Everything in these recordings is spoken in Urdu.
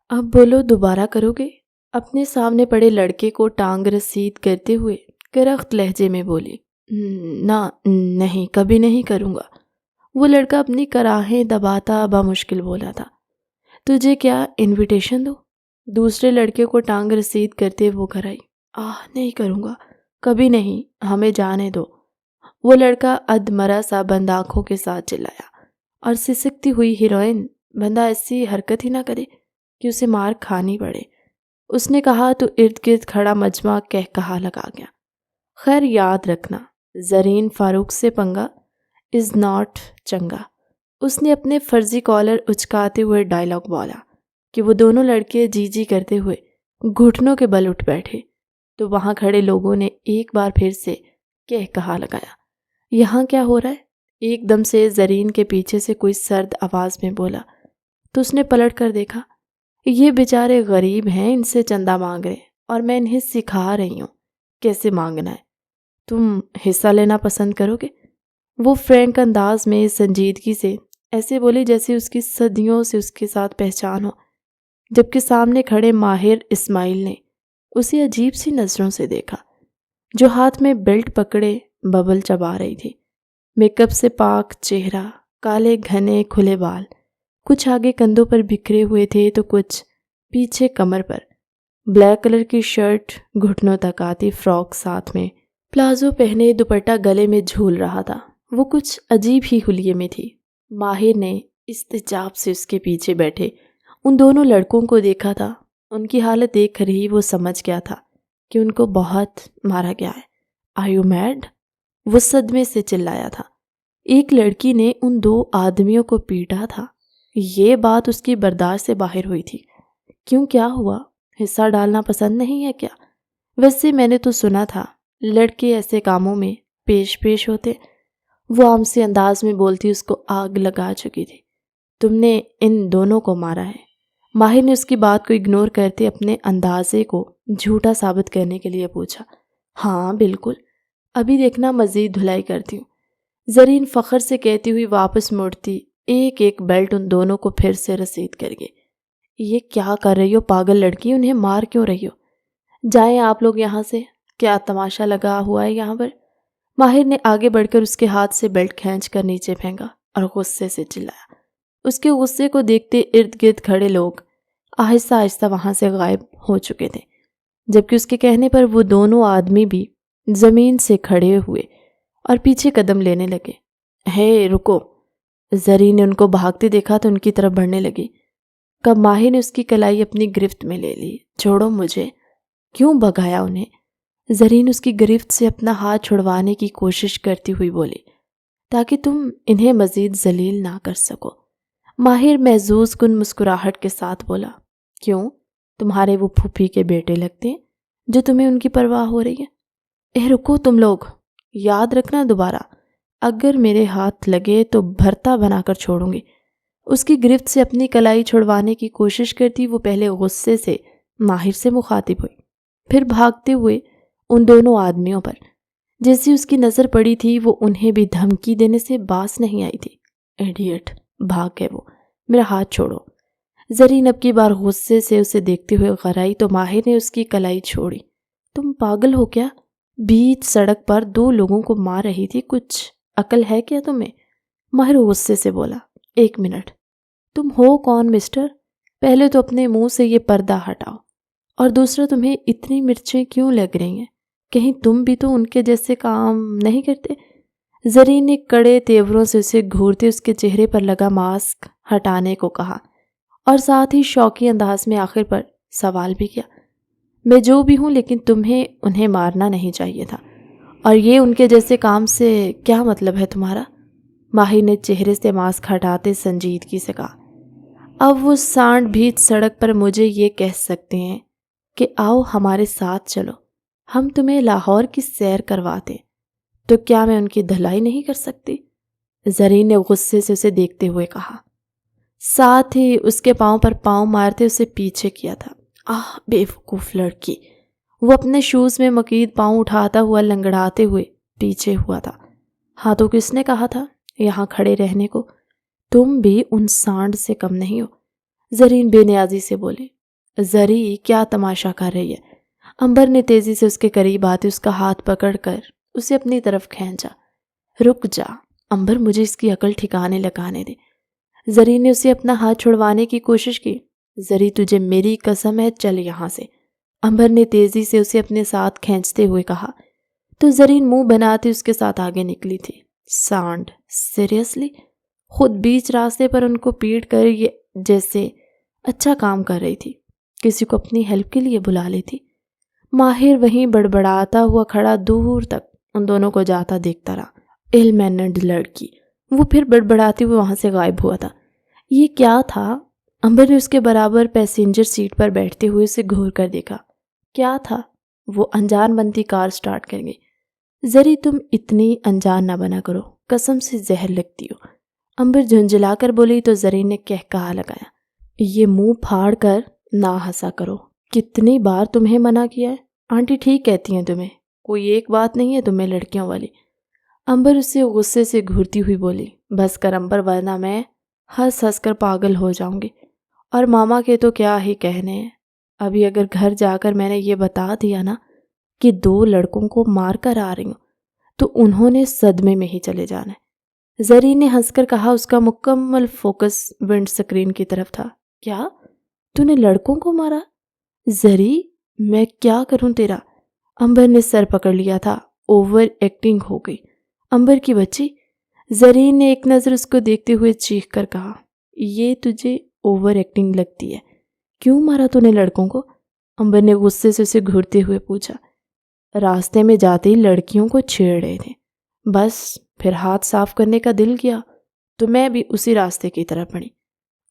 اب بولو دوبارہ کرو گے؟ اپنے سامنے پڑے لڑکے کو ٹانگ رسید کرتے ہوئے کرخت لہجے میں بولی۔ نہ نہیں، کبھی نہیں کروں گا۔ وہ لڑکا اپنی کراہیں دباتا بمشکل بولا تھا۔ تجھے کیا انویٹیشن دو؟ دوسرے لڑکے کو ٹانگ رسید کرتے وہ گھر آئی۔ نہیں کروں گا، کبھی نہیں، ہمیں جانے دو۔ وہ لڑکا ادمرا سا بند آنکھوں کے ساتھ چلایا اور سسکتی ہوئی ہیروئن بندہ ایسی حرکت ہی نہ کرے کہ اسے مار کھانی پڑے۔ اس نے کہا تو ارد گرد کھڑا مجمع کہا لگا گیا۔ خیر یاد رکھنا، زرین فاروق سے پنگا از ناٹ چنگا۔ اس نے اپنے فرضی کالر اچکاتے ہوئے ڈائلاگ بولا کہ وہ دونوں لڑکے جی جی کرتے ہوئے گھٹنوں کے بل اٹھ بیٹھے تو وہاں کھڑے لوگوں نے ایک بار پھر سے کہا لگایا، یہاں کیا ہو رہا ہے؟ ایک دم سے زرین کے پیچھے سے کوئی سرد آواز میں بولا تو اس نے پلٹ کر دیکھا۔ یہ بیچارے غریب ہیں، ان سے چندہ مانگ رہے اور میں انہیں سکھا رہی ہوں کیسے مانگنا ہے۔ تم حصہ لینا پسند کرو گے؟ وہ فرینک انداز میں سنجیدگی سے ایسے بولی جیسے اس کی صدیوں سے اس کے ساتھ پہچان ہو، جبکہ سامنے کھڑے ماہر اسماعیل نے اسے عجیب سی نظروں سے دیکھا، جو ہاتھ میں بیلٹ پکڑے ببل چبا رہی تھی۔ میک اپ سے پاک چہرہ، کالے گھنے کھلے بال کچھ آگے کندھوں پر بکھرے ہوئے تھے تو کچھ پیچھے کمر پر۔ بلیک کلر کی شرٹ، گھٹنوں تک آتی فراک، ساتھ میں پلازو پہنے، دوپٹہ گلے میں جھول رہا تھا۔ وہ کچھ عجیب ہی حلیے میں تھی۔ ماہر نے استعجاب سے اس کے پیچھے بیٹھے ان دونوں لڑکوں کو دیکھا تھا۔ ان کی حالت دیکھ کر ہی وہ سمجھ گیا تھا کہ ان کو بہت مارا گیا ہے۔ Are you mad? وہ صدمے سے چلایا تھا۔ ایک لڑکی نے ان دو آدمیوں کو پیٹا تھا۔ یہ بات اس کی برداشت سے باہر ہوئی تھی۔ کیوں، کیا ہوا؟ حصہ ڈالنا پسند نہیں ہے کیا؟ ویسے میں نے تو سنا تھا لڑکے ایسے کاموں میں پیش ہوتے۔ وہ عام سے انداز میں بولتی اس کو آگ لگا چکی تھی۔ تم نے ان دونوں کو مارا ہے؟ ماہر نے اس کی بات کو اگنور کرتے اپنے اندازے کو جھوٹا ثابت کرنے کے لیے پوچھا۔ ہاں بالکل، ابھی دیکھنا مزید دھلائی کرتی ہوں، زرین فخر سے کہتی ہوئی واپس مڑتی ایک ایک بیلٹ ان دونوں کو پھر سے رسید کر گئی۔ یہ کیا کر رہی ہو پاگل لڑکی، انہیں مار کیوں رہی ہو؟ جائیں آپ لوگ یہاں سے، کیا تماشا لگا ہوا ہے یہاں پر؟ ماہر نے آگے بڑھ کر اس کے ہاتھ سے بیلٹ کھینچ کر نیچے پھینکا اور غصے سے چلایا۔ اس کے غصے کو دیکھتے ارد گرد کھڑے لوگ آہستہ آہستہ وہاں سے غائب ہو چکے تھے، جبکہ اس کے کہنے پر وہ دونوں آدمی بھی زمین سے کھڑے ہوئے اور پیچھے قدم لینے لگے۔ ہے رکو! زرین نے ان کو بھاگتے دیکھا تو ان کی طرف بڑھنے لگی۔ کب ماہر نے اس کی کلائی اپنی گرفت میں لے لی۔ چھوڑو مجھے! کیوں بھگایا انہیں؟ زرین اس کی گرفت سے اپنا ہاتھ چھڑوانے کی کوشش کرتی ہوئی بولی، تاکہ تم انہیں مزید ذلیل نہ کر سکو۔ ماہر محظوظ کن مسکراہٹ کے ساتھ بولا، کیوں؟ تمہارے وہ پھوپھی کے بیٹے لگتے ہیں جو تمہیں ان کی پرواہ ہو رہی ہے؟ رکو تم لوگ! یاد رکھنا دوبارہ اگر میرے ہاتھ لگے تو بھرتا بنا کر چھوڑوں گی۔ اس کی گرفت سے اپنی کلائی چھڑوانے کی کوشش کرتی وہ پہلے غصے سے ماہر سے مخاطب ہوئی، پھر بھاگتے ہوئے ان دونوں آدمیوں پر۔ جیسی اس کی نظر پڑی تھی وہ انہیں بھی دھمکی دینے سے باز نہیں آئی تھی۔ ایڈیٹ! بھاگ گئے وہ، میرا ہاتھ چھوڑو۔ زرین اب کی بار غصے سے اسے دیکھتے ہوئے غرائی تو ماہر نے اس کی کلائی چھوڑی۔ تم پاگل ہو کیا؟ بیچ سڑک پر دو لوگوں کو مار رہی تھی، کچھ عقل ہے کیا تمہیں؟ ماہر غصے سے بولا، ایک منٹ، تم ہو کون مسٹر؟ پہلے تو اپنے منہ سے یہ پردہ ہٹاؤ، اور دوسرا تمہیں اتنی مرچیں کیوں لگ رہی ہیں؟ کہیں تم بھی تو ان کے جیسے کام نہیں کرتے؟ زرین نے کڑے تیوروں سے اسے گھورتے اس کے چہرے پر لگا ماسک ہٹانے کو کہا اور ساتھ ہی شوقی انداز میں آخر پر سوال بھی کیا، میں جو بھی ہوں لیکن تمہیں انہیں مارنا نہیں چاہیے تھا، اور یہ ان کے جیسے کام سے کیا مطلب ہے تمہارا؟ ماہر نے چہرے سے ماسک ہٹاتے سنجیدگی سے کہا، اب وہ سانڈ بھیت سڑک پر مجھے یہ کہہ سکتے ہیں کہ آؤ ہمارے ساتھ چلو، ہم تمہیں لاہور کی سیر کرواتے، تو کیا میں ان کی دھلائی نہیں کر سکتی؟ زرین نے غصے سے اسے دیکھتے ہوئے کہا، ساتھ ہی اس کے پاؤں پر پاؤں مارتے اسے پیچھے کیا تھا۔ بے وقوف لڑکی! وہ اپنے شوز میں مقید پاؤں اٹھاتا ہوا لنگڑاتے ہوئے پیچھے ہوا تھا۔ ہاں تو کس نے کہا تھا یہاں کھڑے رہنے کو؟ تم بھی ان سانڈ سے کم نہیں ہو۔ زرین بے نیازی سے بولے، زری کیا تماشا کر رہی ہے؟ امبر نے تیزی سے اس کے قریب آتے اس کا ہاتھ پکڑ کر اسے اپنی طرف کھینچا۔ رک جا امبر، مجھے اس کی عقل ٹھکانے لگانے دے۔ زری نے اسے اپنا ہاتھ چھڑوانے کی کوشش کی۔ زری تجھے میری قسم ہے، چل یہاں سے، امبر نے تیزی سے اسے اپنے ساتھ کھینچتے ہوئے کہا۔ تو زرین منہ بناتے اس کے ساتھ آگے نکلی تھی۔ سانڈ، سیریسلی؟ خود بیچ راستے پر ان کو پیٹ کر یہ جیسے اچھا کام کر رہی تھی، کسی کو اپنی ہیلپ کے لیے بلا لیتی۔ ماہر وہیں بڑبڑاتا ہوا کھڑا دور تک ان دونوں کو جاتا دیکھتا رہا۔ ایل مینڈ لڑکی، وہ پھر بڑبڑاتے ہوئے وہاں سے غائب ہوا تھا۔ یہ کیا تھا؟ امبر نے اس کے برابر پیسنجر سیٹ پر بیٹھتے ہوئے اسے گھور کر دیکھا۔ کیا تھا؟ وہ انجان بنتی کار سٹارٹ کر گئی۔ زری تم اتنی انجان نہ بنا کرو، قسم سے زہر لگتی ہو، امبر جھنجھلا کر بولی تو زری نے کہا لگایا، یہ منہ پھاڑ کر نہ ہنسا کرو، کتنی بار تمہیں منع کیا ہے؟ آنٹی ٹھیک کہتی ہیں تمہیں، کوئی ایک بات نہیں ہے تمہیں لڑکیوں والی۔ امبر اسے غصے سے گھورتی ہوئی بولی، بس کر امبر، ورنہ میں ہنس ہنس کر پاگل ہو جاؤں گی، اور ماما کے تو کیا ہی کہنے ہیں۔ ابھی اگر گھر جا کر میں نے یہ بتا دیا نا کہ 2 لڑکوں کو مار کر آ رہی ہوں تو انہوں نے صدمے میں ہی چلے جانا ہے۔ زری نے ہنس کر کہا، اس کا مکمل فوکس ونڈ سکرین کی طرف تھا۔ کیا؟ تو نے لڑکوں کو مارا؟ زری میں کیا کروں تیرا؟ امبر نے سر پکڑ لیا تھا۔ اوور ایکٹنگ ہو گئی امبر کی بچی۔ زرین نے ایک نظر اس کو دیکھتے ہوئے چیخ کر کہا، یہ تجھے اوور ایکٹنگ لگتی ہے؟ کیوں مارا تو نے لڑکوں کو؟ امبر نے غصے سے اسے گھورتے ہوئے پوچھا۔ راستے میں جاتے ہی لڑکیوں کو چھیڑ رہے تھے، بس پھر ہاتھ صاف کرنے کا دل کیا تو میں بھی اسی راستے کی طرف بڑھی،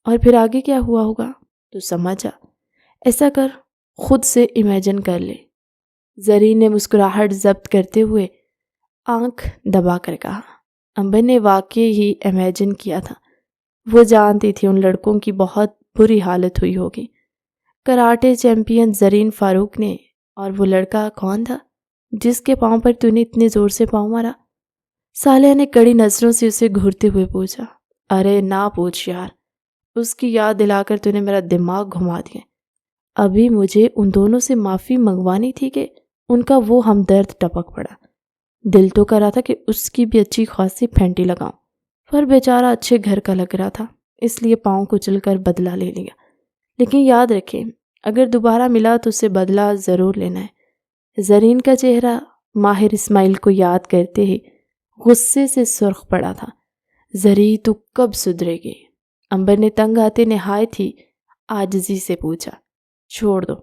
اور پھر آگے کیا ہوا ہوگا تو سمجھ جا۔ ایسا کر، خود سے امیجن کر لے۔ زرین نے مسکراہٹ ضبط کرتے ہوئے آنکھ دبا کر کہا۔ امبر نے واقعی ہی امیجن کیا تھا، وہ جانتی تھی ان لڑکوں کی بہت بری حالت ہوئی ہوگی۔ کراٹے چیمپئن زرین فاروق نے، اور وہ لڑکا کون تھا جس کے پاؤں پر تو نے اتنے زور سے پاؤں مارا؟ صالحہ نے کڑی نظروں سے اسے گھورتے ہوئے پوچھا۔ ارے نہ پوچھ یار، اس کی یاد دلا کر تو نے میرا دماغ گھما دیا۔ ابھی مجھے ان دونوں سے معافی منگوانی تھی کہ ان کا وہ ہمدرد ٹپک پڑا۔ دل تو کر رہا تھا کہ اس کی بھی اچھی خاصی پھینٹی لگاؤں، پر بیچارہ اچھے گھر کا لگ رہا تھا، اس لیے پاؤں کچل کر بدلہ لے لیا۔ لیکن یاد رکھے، اگر دوبارہ ملا تو اسے بدلہ ضرور لینا ہے۔ زرین کا چہرہ ماہر اسماعیل کو یاد کرتے ہی غصے سے سرخ پڑا تھا۔ زری تو کب سدھرے گی؟ امبر نے تنگ آتے نہایت ہی عاجزی سے پوچھا۔ چھوڑ دو،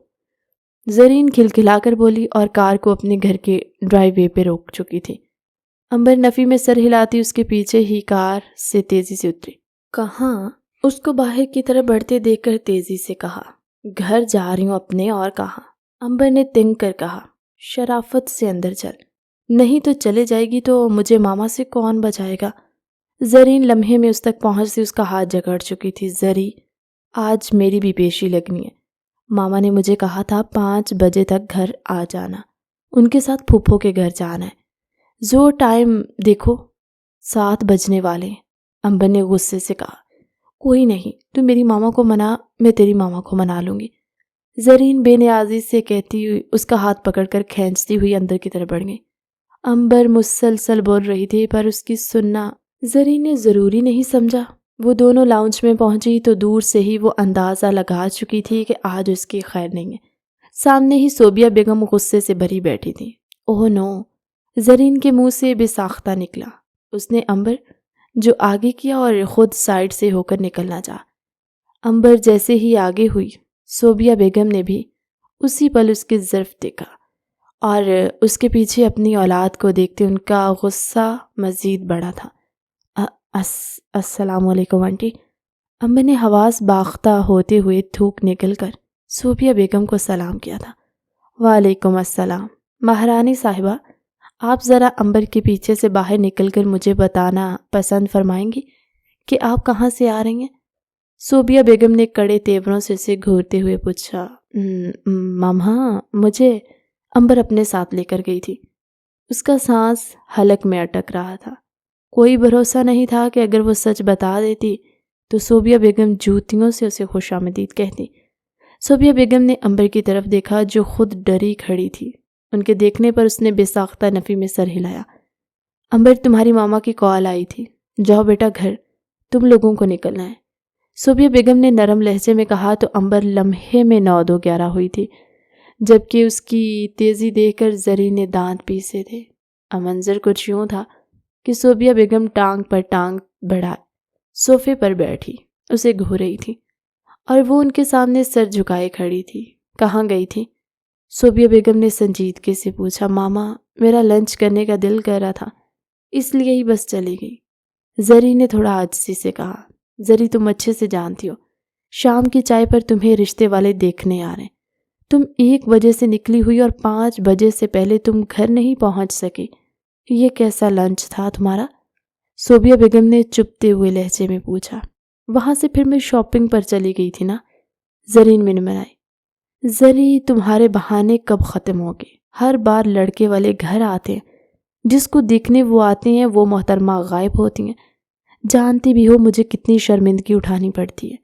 زرین کھلکھلا کر بولی، اور کار کو اپنے گھر کے ڈرائیو وے پہ روک چکی تھی۔ امبر نفی میں سر ہلاتی اس کے پیچھے ہی کار سے تیزی سے اتری۔ کہاں؟ اس کو باہر کی طرف بڑھتے دیکھ کر تیزی سے کہا۔ گھر جا رہی ہوں اپنے، اور کہاں؟ امبر نے تنگ کر کہا۔ شرافت سے اندر چل، نہیں تو چلے جائے گی تو مجھے ماما سے کون بچائے گا؟ زرین لمحے میں اس تک پہنچتی اس کا ہاتھ جکڑ چکی تھی۔ زری، آج میری بھی پیشی لگنی ہے، ماما نے مجھے کہا تھا 5 بجے تک گھر آ جانا، ان کے ساتھ پھپھو کے گھر جانا ہے۔ زور ٹائم دیکھو، 7 بجنے والے ہیں۔ امبر نے غصے سے کہا۔ کوئی نہیں، تو میری ماما کو منا، میں تیری ماما کو منا لوں گی، زرین بے نیازی سے کہتی ہوئی اس کا ہاتھ پکڑ کر کھینچتی ہوئی اندر کی طرف بڑھ گئی۔ امبر مسلسل بول رہی تھی پر اس کی سننا زرین نے ضروری نہیں سمجھا۔ وہ دونوں لاؤنج میں پہنچی تو دور سے ہی وہ اندازہ لگا چکی تھی کہ آج اس کی خیر نہیں ہے۔ سامنے ہی صوبیہ بیگم غصے سے بھری بیٹھی تھی۔ اوہ نو، زرین کے منہ سے بے ساختہ نکلا۔ اس نے امبر جو آگے کیا اور خود سائڈ سے ہو کر نکلنا چاہا۔ امبر جیسے ہی آگے ہوئی، صوبیہ بیگم نے بھی اسی پل اس کی طرف دیکھا، اور اس کے پیچھے اپنی اولاد کو دیکھتے ان کا غصہ مزید بڑھا تھا۔ السلام علیکم آنٹی، امبر نے حواس باختہ ہوتے ہوئے تھوک نکل کر صوبیہ بیگم کو سلام کیا تھا۔ وعلیکم السلام مہرانی صاحبہ، آپ ذرا امبر کے پیچھے سے باہر نکل کر مجھے بتانا پسند فرمائیں گی کہ آپ کہاں سے آ رہی ہیں؟ صوبیہ بیگم نے کڑے تیوروں سے اسے گھورتے ہوئے پوچھا۔ ماما، مجھے امبر اپنے ساتھ لے کر گئی تھی۔ اس کا سانس حلق میں اٹک رہا تھا۔ کوئی بھروسہ نہیں تھا کہ اگر وہ سچ بتا دیتی تو صوبیہ بیگم جوتیوں سے اسے خوش آمدید کہتی۔ صوبیہ بیگم نے امبر کی طرف دیکھا جو خود ڈری کھڑی تھی۔ ان کے دیکھنے پر اس نے بے ساختہ نفی میں سر ہلایا۔ امبر، تمہاری ماما کی کال آئی تھی، جاؤ بیٹا گھر، تم لوگوں کو نکلنا ہے۔ صوبیہ بیگم نے نرم لہجے میں کہا تو امبر لمحے میں 9-2-11 ہوئی تھی، جبکہ اس کی تیزی دیکھ کر زرین نے دانت پیسے تھے۔ منظر کچھ یوں تھا کہ صوبیہ بیگم ٹانگ پر ٹانگ بڑھائے صوفے پر بیٹھی اسے گھو رہی تھی اور وہ ان کے سامنے سر جھکائے کھڑی تھی۔ کہاں گئی تھی؟ صوبیہ بیگم نے سنجیدگی سے پوچھا۔ ماما، میرا لنچ کرنے کا دل کر رہا تھا، اس لیے ہی بس چلی گئی، زری نے تھوڑا عاجزی سے کہا۔ زری، تم اچھے سے جانتی ہو شام کی چائے پر تمہیں رشتے والے دیکھنے آ رہے ہیں۔ تم 1 بجے سے نکلی ہوئی اور 5 بجے سے پہلے تم گھر نہیں پہنچ سکی۔ یہ کیسا لنچ تھا تمہارا؟ صوبیہ بیگم نے چپتے ہوئے لہجے میں پوچھا۔ وہاں سے پھر میں شاپنگ پر چلی گئی تھی نا، زرین منمنائی۔ زری، تمہارے بہانے کب ختم ہوگے؟ ہر بار لڑکے والے گھر آتے ہیں، جس کو دیکھنے وہ آتے ہیں وہ محترمہ غائب ہوتی ہیں۔ جانتی بھی ہو مجھے کتنی شرمندگی اٹھانی پڑتی ہے۔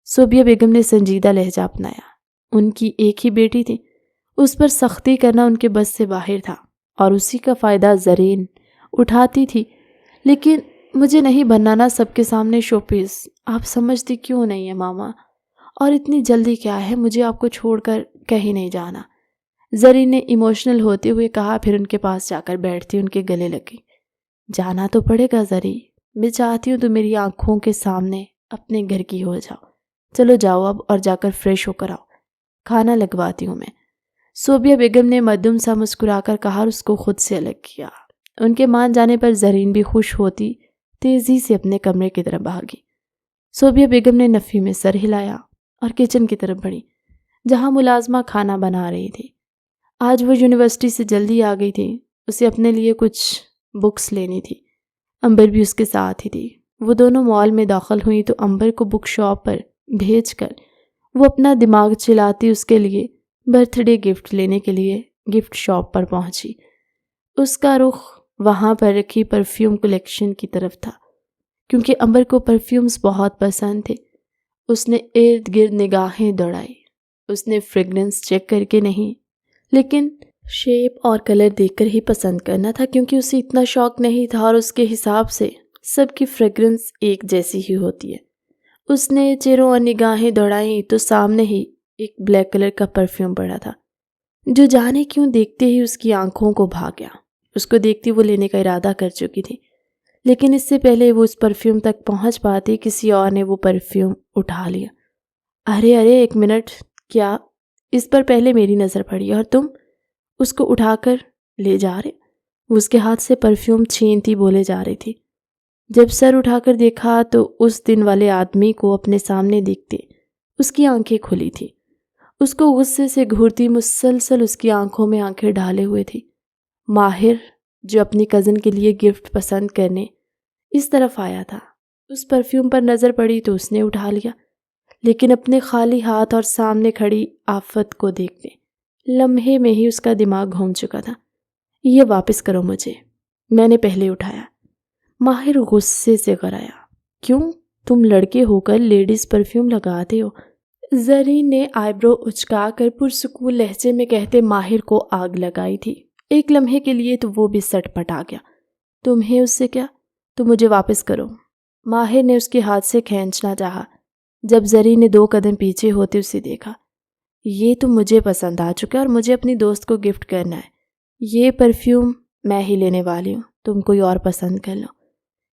صوبیہ بیگم نے سنجیدہ لہجہ اپنایا۔ ان کی ایک ہی بیٹی تھی، اس پر سختی کرنا ان کے بس سے باہر تھا اور اسی کا فائدہ زرین اٹھاتی تھی۔ لیکن مجھے نہیں بننا نا سب کے سامنے شو پیس، آپ سمجھتی کیوں نہیں ہیں ماما؟ اور اتنی جلدی کیا ہے؟ مجھے آپ کو چھوڑ کر کہیں نہیں جانا، زرین نے ایموشنل ہوتے ہوئے کہا۔ پھر ان کے پاس جا کر بیٹھتی ان کے گلے لگی۔ جانا تو پڑے گا زری، میں چاہتی ہوں تو میری آنکھوں کے سامنے اپنے گھر کی ہو جاؤ۔ چلو جاؤ اب اور جا کر فریش ہو کر آؤ، کھانا لگواتی ہوں میں۔ صوبیہ بیگم نے مدھم سا مسکرا کر کہا اور اس کو خود سے الگ کیا۔ ان کے مان جانے پر زرین بھی خوش ہوتی تیزی سے اپنے کمرے کی طرف بھاگی۔ صوبیہ بیگم نے نفی میں سر ہلایا اور کچن کی طرف بڑھی، جہاں ملازمہ کھانا بنا رہی تھی۔ آج وہ یونیورسٹی سے جلدی آ گئی تھی، اسے اپنے لیے کچھ بکس لینی تھی۔ امبر بھی اس کے ساتھ ہی تھی۔ وہ دونوں مال میں داخل ہوئیں تو امبر کو بک شاپ پر بھیج کر وہ اپنا دماغ چلاتی اس کے لیے برتھ ڈے گفٹ لینے کے لیے گفٹ شاپ پر پہنچی۔ اس کا رخ وہاں پر رکھی پرفیوم کلیکشن کی طرف تھا، کیونکہ امبر کو پرفیومز بہت پسند تھے۔ اس نے ارد گرد نگاہیں دوڑائی۔ اس نے فریگرنس چیک کر کے نہیں، لیکن شیپ اور کلر دیکھ کر ہی پسند کرنا تھا، کیونکہ اسے اتنا شوق نہیں تھا اور اس کے حساب سے سب کی فریگرنس ایک جیسی ہی ہوتی ہے۔ اس نے چہروں اور نگاہیں دوڑائیں تو سامنے ہی ایک بلیک کلر کا پرفیوم پڑا تھا، جو جانے کیوں دیکھتے ہی اس کی آنکھوں کو بھا گیا۔ اس کو دیکھتی وہ لینے کا ارادہ کر چکی تھی، لیکن اس سے پہلے وہ اس پرفیوم تک پہنچ پاتی کسی اور نے وہ پرفیوم اٹھا لیا۔ ارے ایک منٹ، کیا اس پر پہلے میری نظر پڑی اور تم اس کو اٹھا کر لے جا رہے؟ وہ اس کے ہاتھ سے پرفیوم چھینتی بولے جا رہی تھی۔ جب سر اٹھا کر دیکھا تو اس دن والے آدمی کو اپنے سامنے دیکھتے اس کی آنکھیں کھلی تھی۔ اس کو غصے سے گھورتی مسلسل اس کی آنکھوں میں آنکھیں ڈالے ہوئے تھی۔ ماہر، جو اپنی کزن کے لیے گفٹ پسند کرنے اس طرف آیا تھا، اس پرفیوم پر نظر پڑی تو اس نے اٹھا لیا، لیکن اپنے خالی ہاتھ اور سامنے کھڑی آفت کو دیکھتے لمحے میں ہی اس کا دماغ گھوم چکا تھا۔ یہ واپس کرو مجھے، میں نے پہلے اٹھایا۔ ماہر غصے سے غرایا۔ کیوں؟ تم لڑکے ہو کر لیڈیز پرفیوم لگاتے ہو؟ زرین نے آئی برو اچکا کر پرسکون لہجے میں کہتے ماہر کو آگ لگائی تھی۔ ایک لمحے کے لیے تو وہ بھی سٹ پٹ آ گیا۔ تمہیں اس سے کیا؟ تم مجھے واپس کرو۔ ماہر نے اس کے ہاتھ سے کھینچنا چاہا، جب زرین نے 2 قدم پیچھے ہوتے اسے دیکھا۔ یہ تو مجھے پسند آ چکا اور مجھے اپنی دوست کو گفٹ کرنا ہے۔ یہ پرفیوم میں ہی لینے والی ہوں، تم کوئی اور پسند کر لو۔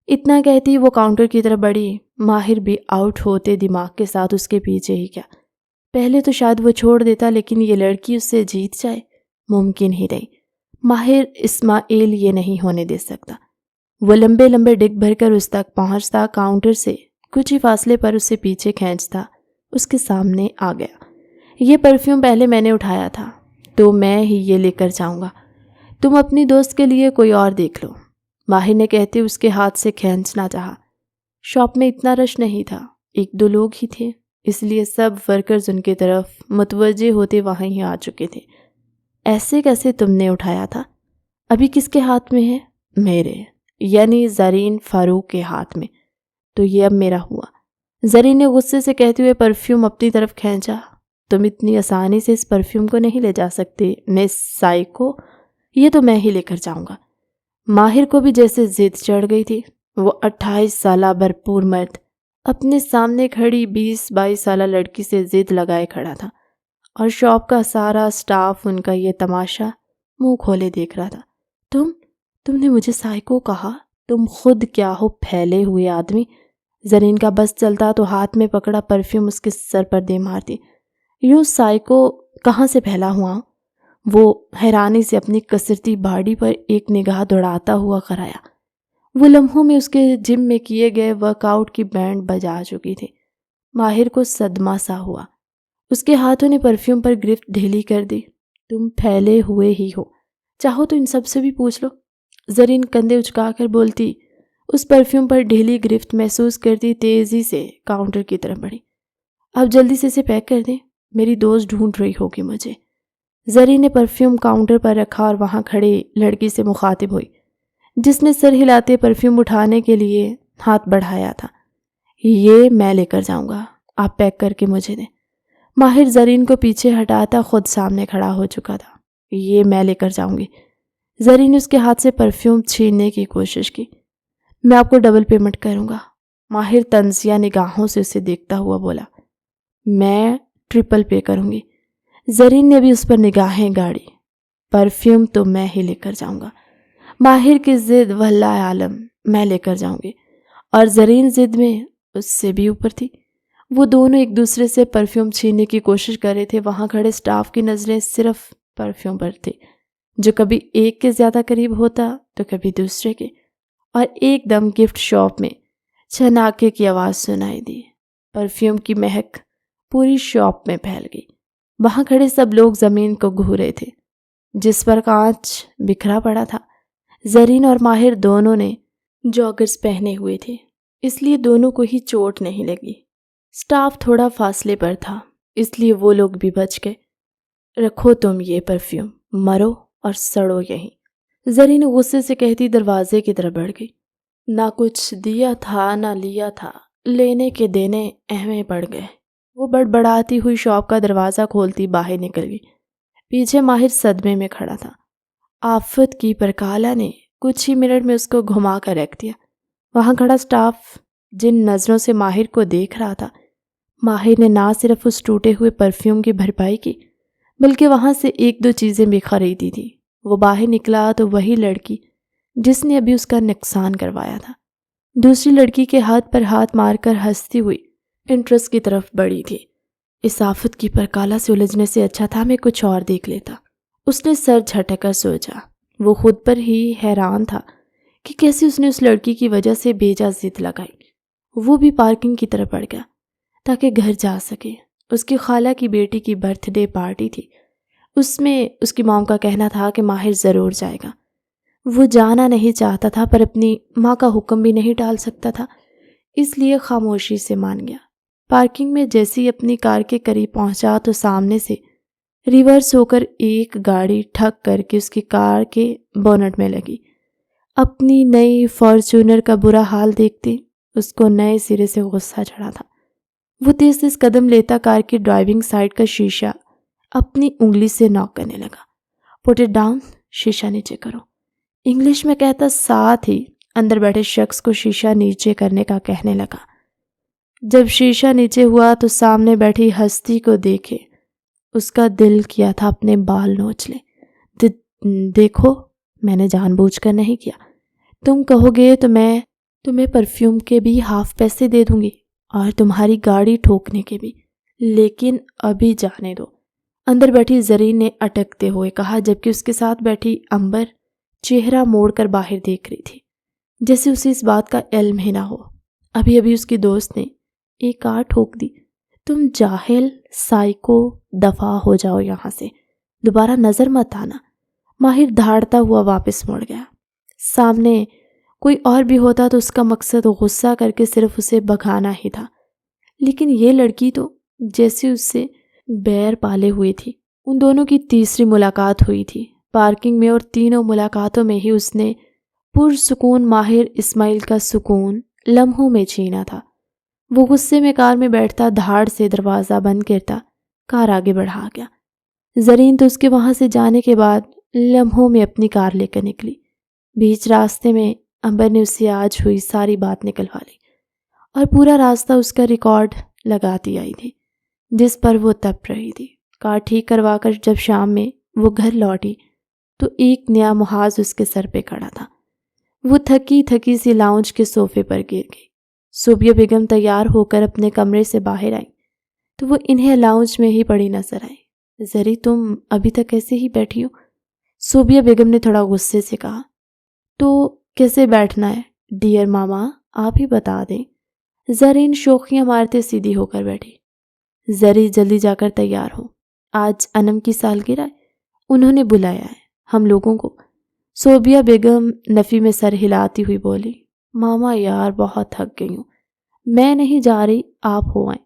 اتنا کہتی وہ کاؤنٹر کی طرف بڑھی۔ ماہر بھی آؤٹ ہوتے دماغ کے ساتھ اس کے پیچھے ہی کیا۔ پہلے تو شاید وہ چھوڑ دیتا، لیکن یہ لڑکی اس سے جیت جائے، ممکن ہی نہیں۔ ماہر اسماعیل یہ نہیں ہونے دے سکتا۔ وہ لمبے لمبے ڈگ بھر کر اس تک پہنچتا، کاؤنٹر سے کچھ ہی فاصلے پر اسے پیچھے کھینچتا، اس کے سامنے آ گیا۔ یہ پرفیوم پہلے میں نے اٹھایا تھا، تو میں ہی یہ لے کر جاؤں گا۔ تم اپنی دوست کے لیے کوئی اور دیکھ لو، ماہر نے کہتے اس کے ہاتھ سے کھینچنا چاہا۔ شاپ میں اتنا رش نہیں تھا، 1-2 لوگ ہی تھے، اس لیے سب ورکرز ان کی طرف متوجہ ہوتے وہاں ہی آ چکے تھے۔ ایسے کیسے تم نے اٹھایا تھا؟ ابھی کس کے ہاتھ میں ہے؟ میرے، یعنی زرین فاروق کے ہاتھ میں، تو یہ اب میرا ہوا۔ زرین نے غصے سے کہتے ہوئے پرفیوم اپنی طرف کھینچا۔ تم اتنی آسانی سے اس پرفیوم کو نہیں لے جا سکتے مس سائیکو، یہ تو میں ہی لے کر جاؤں گا۔ ماہر کو بھی جیسے ضد چڑھ گئی تھی۔ وہ 28 سالہ بھرپور مرد اپنے سامنے کھڑی 20-22 سالہ لڑکی سے ضد لگائے کھڑا تھا، اور شاپ کا سارا سٹاف ان کا یہ تماشا منہ کھولے دیکھ رہا تھا۔ تم نے مجھے سائیکو کہا؟ تم خود کیا ہو پھیلے ہوئے آدمی؟ زرین کا بس چلتا تو ہاتھ میں پکڑا پرفیوم اس کے سر پر دے مارتی۔ یوں سائیکو کہاں سے پھیلا ہوا؟ وہ حیرانی سے اپنی کسرتی باڈی پر ایک نگاہ دوڑاتا ہوا کرایا۔ وہ لمحوں میں اس کے جم میں کیے گئے ورک آؤٹ کی بینڈ بجا چکی تھی۔ ماہر کو صدمہ سا ہوا۔ اس کے ہاتھوں نے پرفیوم پر گرفت ڈھیلی کر دی۔ تم پھیلے ہوئے ہی ہو، چاہو تو ان سب سے بھی پوچھ لو۔ زرین کندھے اچکا کر بولتی، اس پرفیوم پر ڈھیلی گرفت محسوس کرتی تیزی سے کاؤنٹر کی طرف بڑھی۔ اب جلدی سے اسے پیک کر دیں، میری دوست ڈھونڈ رہی ہوگی مجھے۔ زرین نے پرفیوم کاؤنٹر پر رکھا اور وہاں کھڑے لڑکی سے مخاطب ہوئی، جس نے سر ہلاتے پرفیوم اٹھانے کے لیے ہاتھ بڑھایا تھا۔ یہ میں لے کر جاؤں گا، آپ پیک کر کے مجھے دیں۔ ماہر زرین کو پیچھے ہٹاتا خود سامنے کھڑا ہو چکا تھا۔ یہ میں لے کر جاؤں گی۔ زرین نے اس کے ہاتھ سے پرفیوم چھیننے کی کوشش کی۔ میں آپ کو ڈبل پیمنٹ کروں گا۔ ماہر طنزیہ نگاہوں سے اسے دیکھتا ہوا بولا۔ میں ٹرپل پے کروں گی۔ زرین نے بھی اس پر نگاہیں گاڑی۔ پرفیوم تو میں ہی لے کر جاؤں گا۔ ماہر کی ضد واللہ عالم، میں لے کر جاؤں گی، اور زرین ضد میں اس سے بھی اوپر تھی۔ وہ دونوں ایک دوسرے سے پرفیوم چھیننے کی کوشش کر رہے تھے۔ وہاں کھڑے سٹاف کی نظریں صرف پرفیوم پر تھی، جو کبھی ایک کے زیادہ قریب ہوتا تو کبھی دوسرے کے، اور ایک دم گفٹ شاپ میں چھناکے کی آواز سنائی دی۔ پرفیوم کی مہک پوری شاپ میں پھیل گئی۔ وہاں کھڑے سب لوگ زمین کو گھو رہے تھے، جس پر کانچ بکھرا پڑا تھا۔ زرین اور ماہر دونوں نے جاگرز پہنے ہوئے تھے، اس لیے دونوں کو ہی چوٹ نہیں لگی۔ سٹاف تھوڑا فاصلے پر تھا، اس لیے وہ لوگ بھی بچ گئے۔ رکھو تم یہ پرفیوم، مرو اور سڑو یہیں، زرین غصے سے کہتی دروازے کی طرف بڑھ گئی۔ نہ کچھ دیا تھا نہ لیا تھا، لینے کے دینے اہمیں پڑ گئے۔ وہ بڑبڑاتی ہوئی شاپ کا دروازہ کھولتی باہر نکل گئی۔ پیچھے ماہر صدمے میں کھڑا تھا۔ آفت کی پرکالہ نے کچھ ہی منٹ میں اس کو گھما کر رکھ دیا۔ وہاں کھڑا سٹاف جن نظروں سے ماہر کو دیکھ رہا تھا، ماہر نے نہ صرف اس ٹوٹے ہوئے پرفیوم کی بھرپائی کی، بلکہ وہاں سے ایک دو چیزیں بھی خریدی تھی۔ وہ باہر نکلا تو وہی لڑکی جس نے ابھی اس کا نقصان کروایا تھا، دوسری لڑکی کے ہاتھ پر ہاتھ مار کر ہنستی ہوئی انٹرس کی طرف بڑھی تھی۔ اس آفت کی پرکالہ سے الجھنے سے اچھا تھا میں کچھ اور دیکھ لیتا، اس نے سر جھٹک کر سوچا۔ وہ خود پر ہی حیران تھا کہ کیسے اس نے اس لڑکی کی وجہ سے بیجا ضد لگائی۔ وہ بھی پارکنگ کی طرف بڑھ گیا تاکہ گھر جا سکے۔ اس کی خالہ کی بیٹی کی برتھ ڈے پارٹی تھی، اس میں اس کی ماں کا کہنا تھا کہ ماہر ضرور جائے گا۔ وہ جانا نہیں چاہتا تھا پر اپنی ماں کا حکم بھی نہیں ٹال سکتا تھا، اس لیے خاموشی سے مان گیا۔ پارکنگ میں جیسے ہی اپنی کار کے قریب پہنچا تو سامنے سے ریورس ہو کر ایک گاڑی ٹھک کر کے اس کی کار کے بونٹ میں لگی۔ اپنی نئی فارچونر کا برا حال دیکھتے اس کو نئے سرے سے غصہ چڑھا تھا۔ وہ تیز تیز قدم لیتا کار کی ڈرائیونگ سائیڈ کا شیشہ اپنی انگلی سے ناک کرنے لگا۔ پٹ اٹ ڈاؤن، شیشہ نیچے کرو، انگلش میں کہتا، ساتھ ہی اندر بیٹھے شخص کو شیشہ نیچے کرنے کا کہنے لگا۔ جب شیشہ نیچے ہوا تو سامنے بیٹھی ہستی کو دیکھے اس کا دل کیا تھا اپنے بال نوچ لے۔ دیکھو، میں نے جان بوجھ کر نہیں کیا، تم کہو گے تو میں تمہیں پرفیوم کے بھی ہاف پیسے دے دوں گی اور تمہاری گاڑی ٹھوکنے کے بھی، لیکن ابھی جانے دو، اندر بیٹھی زرین نے اٹکتے ہوئے کہا، جبکہ اس کے ساتھ بیٹھی امبر چہرہ موڑ کر باہر دیکھ رہی تھی، جیسے اسے اس بات کا علم ہی نہ ہو۔ ابھی ابھی اس کی دوست نے ایک کار ٹھوک دی۔ تم جاہل سائیکو، دفع ہو جاؤ یہاں سے، دوبارہ نظر مت آنا۔ ماہر دھاڑتا ہوا واپس مڑ گیا۔ سامنے کوئی اور بھی ہوتا تو اس کا مقصد غصہ کر کے صرف اسے بھگانا ہی تھا، لیکن یہ لڑکی تو جیسے اس سے بیر پالے ہوئی تھی۔ ان دونوں کی تیسری ملاقات ہوئی تھی پارکنگ میں، اور تینوں ملاقاتوں میں ہی اس نے پرسکون ماہر اسماعیل کا سکون لمحوں میں چھینا تھا۔ وہ غصے میں کار میں بیٹھتا، دھاڑ سے دروازہ بند کرتا، کار آگے بڑھا گیا۔ زرین تو اس کے وہاں سے جانے کے بعد لمحوں میں اپنی کار لے کر نکلی۔ بیچ راستے میں امبر نے اس سے آج ہوئی ساری بات نکلوا لی اور پورا راستہ اس کا ریکارڈ لگاتی آئی تھی جس پر وہ تپ رہی تھی۔ کار ٹھیک کروا کر جب شام میں وہ گھر لوٹی تو ایک نیا محاذ اس کے سر پہ کھڑا تھا۔ وہ تھکی تھکی سی لاؤنج کے صوفے پر گر گئی۔ صوبیہ بیگم تیار ہو کر اپنے کمرے سے باہر آئی تو وہ انہیں لاؤنج میں ہی پڑی نظر آئی۔ زری تم ابھی تک ایسے ہی بیٹھی ہو؟ صوبیہ بیگم نے تھوڑا غصے سے کہا۔ تو کیسے بیٹھنا ہے ڈیئر ماما، آپ ہی بتا دیں۔ زرین شوخیاں مارتے سیدھی ہو کر بیٹھی۔ زری جلدی جا کر تیار ہو، آج انم کی سالگرہ ہے، انہوں نے بلایا ہے ہم لوگوں کو۔ صوبیہ بیگم نفی میں سر ہلاتی ہوئی بولی، ماما یار بہت تھک گئی ہوں، میں نہیں جا رہی، آپ ہو آئیں۔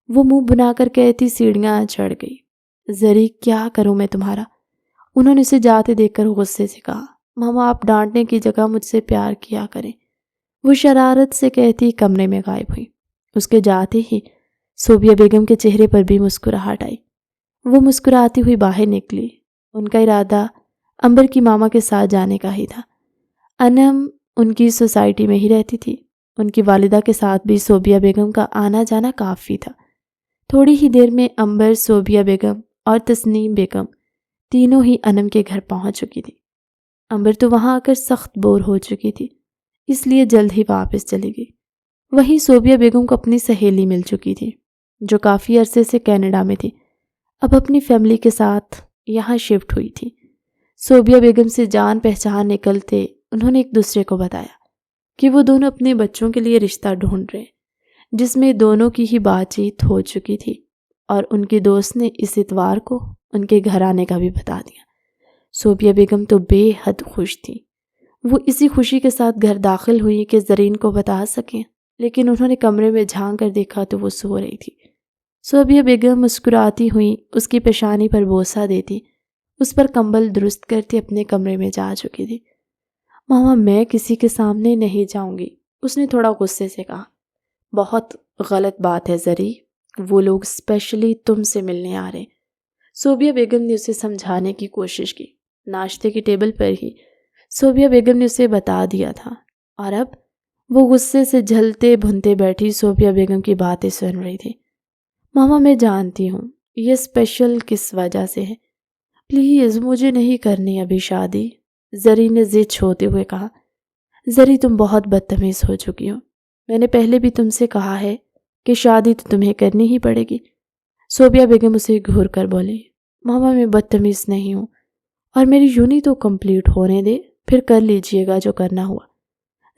وہ منہ بنا کر کہتی سیڑھیاں چڑھ گئی۔ زری کیا کروں میں تمہارا؟ انہوں نے اسے جاتے دیکھ کر غصے سے کہا، ماما آپ ڈانٹنے کی جگہ مجھ سے پیار کیا کریں۔ وہ شرارت سے کہتی کمرے میں غائب ہوئی۔ اس کے جاتے ہی صوبیہ بیگم کے چہرے پر بھی مسکراہٹ آئی۔ وہ مسکراتی ہوئی باہر نکلی۔ ان کا ارادہ امبر کی ماما کے ساتھ جانے کا ہی تھا۔ انم ان کی سوسائٹی میں ہی رہتی تھی۔ ان کی والدہ کے ساتھ بھی صوبیہ بیگم کا آنا جانا کافی تھا۔ تھوڑی ہی دیر میں امبر، صوبیہ بیگم اور تسنیم بیگم تینوں ہی انم کے گھر پہنچ چکی تھی۔ امبر تو وہاں آ کر سخت بور ہو چکی تھی، اس لیے جلد ہی واپس چلی گئی۔ وہیں صوبیہ بیگم کو اپنی سہیلی مل چکی تھی جو کافی عرصے سے کینیڈا میں تھی، اب اپنی فیملی کے ساتھ یہاں شفٹ ہوئی تھی۔ صوبیہ بیگم سے جان پہچان نکلتے انہوں نے ایک دوسرے کو بتایا کہ وہ دونوں اپنے بچوں کے لیے رشتہ ڈھونڈ رہے، جس میں دونوں کی ہی بات چیت ہو چکی تھی، اور ان کی دوست نے اس اتوار کو ان کے گھر آنے کا بھی بتا دیا۔ صوبیہ بیگم تو بے حد خوش تھی۔ وہ اسی خوشی کے ساتھ گھر داخل ہوئی کہ زرین کو بتا سکیں، لیکن انہوں نے کمرے میں جھانک کر دیکھا تو وہ سو رہی تھی۔ صوبیہ بیگم مسکراتی ہوئی اس کی پیشانی پر بوسہ دیتی، اس پر کمبل درست کرتی اپنے کمرے میں جا چکی تھی۔ ماما میں کسی کے سامنے نہیں جاؤں گی، اس نے تھوڑا غصے سے کہا۔ بہت غلط بات ہے زری، وہ لوگ اسپیشلی تم سے ملنے آ رہے۔ صوبیہ بیگم نے اسے سمجھانے کی کوشش کی۔ ناشتے کی ٹیبل پر ہی صوبیہ بیگم نے اسے بتا دیا تھا، اور اب وہ غصے سے جھلتے بھنتے بیٹھی صوبیہ بیگم کی باتیں سن رہی تھی۔ ماما میں جانتی ہوں یہ اسپیشل کس وجہ سے ہے، پلیز مجھے نہیں کرنی ابھی شادی، زری نے ضد چھوڑتے ہوئے کہا۔ زری تم بہت بدتمیز ہو چکی ہو، میں نے پہلے بھی تم سے کہا ہے کہ شادی تو تمہیں کرنی ہی پڑے گی۔ صوبیہ بیگم اسے گھور کر بولی، ماما میں بدتمیز نہیں ہوں، اور میری یونی تو کمپلیٹ ہونے دے، پھر کر لیجئے گا جو کرنا ہوا۔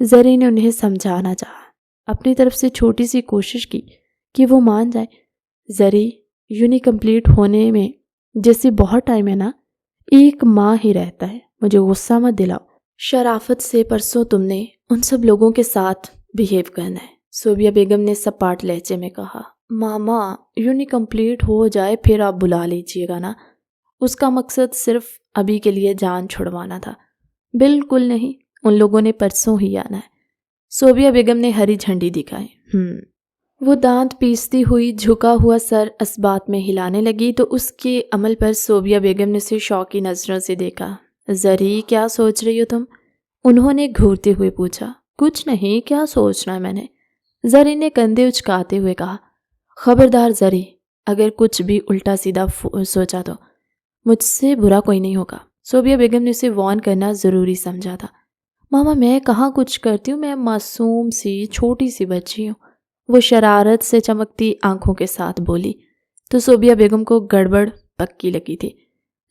زری نے انہیں سمجھانا چاہا، اپنی طرف سے چھوٹی سی کوشش کی کہ وہ مان جائے۔ زری یونی کمپلیٹ ہونے میں جیسے بہت ٹائم ہے نا، 1 ماہ ہی رہتا ہے، مجھے غصہ مت دلاؤ۔ شرافت سے پرسوں تم نے ان سب لوگوں کے ساتھ بیہیو کرنا ہے، صوبیہ بیگم نے سپاٹ لہجے میں کہا۔ ماما یونی کمپلیٹ ہو جائے پھر آپ بلا لیجئے گا نا، اس کا مقصد صرف ابھی کے لیے جان چھڑوانا تھا۔ بالکل نہیں، ان لوگوں نے پرسوں ہی آنا ہے، صوبیہ بیگم نے ہری جھنڈی دکھائی۔ وہ دانت پیستی ہوئی جھکا ہوا سر اس بات میں ہلانے لگی تو اس کے عمل پر صوبیہ بیگم نے اسے شوقی نظروں سے دیکھا۔ زری کیا سوچ رہی ہو تم؟ انہوں نے گھورتے ہوئے پوچھا۔ کچھ نہیں، کیا سوچنا ہے میں نے؟ زری نے کندھے اچکاتے ہوئے کہا۔ خبردار زری، اگر کچھ بھی الٹا سیدھا سوچا تو مجھ سے برا کوئی نہیں ہوگا، صوبیہ بیگم نے اسے وارن کرنا ضروری سمجھا تھا۔ ماما میں کہاں کچھ کرتی ہوں، میں معصوم سی چھوٹی سی بچی ہوں، وہ شرارت سے چمکتی آنکھوں کے ساتھ بولی تو صوبیہ بیگم کو گڑبڑ پکی لگی تھی۔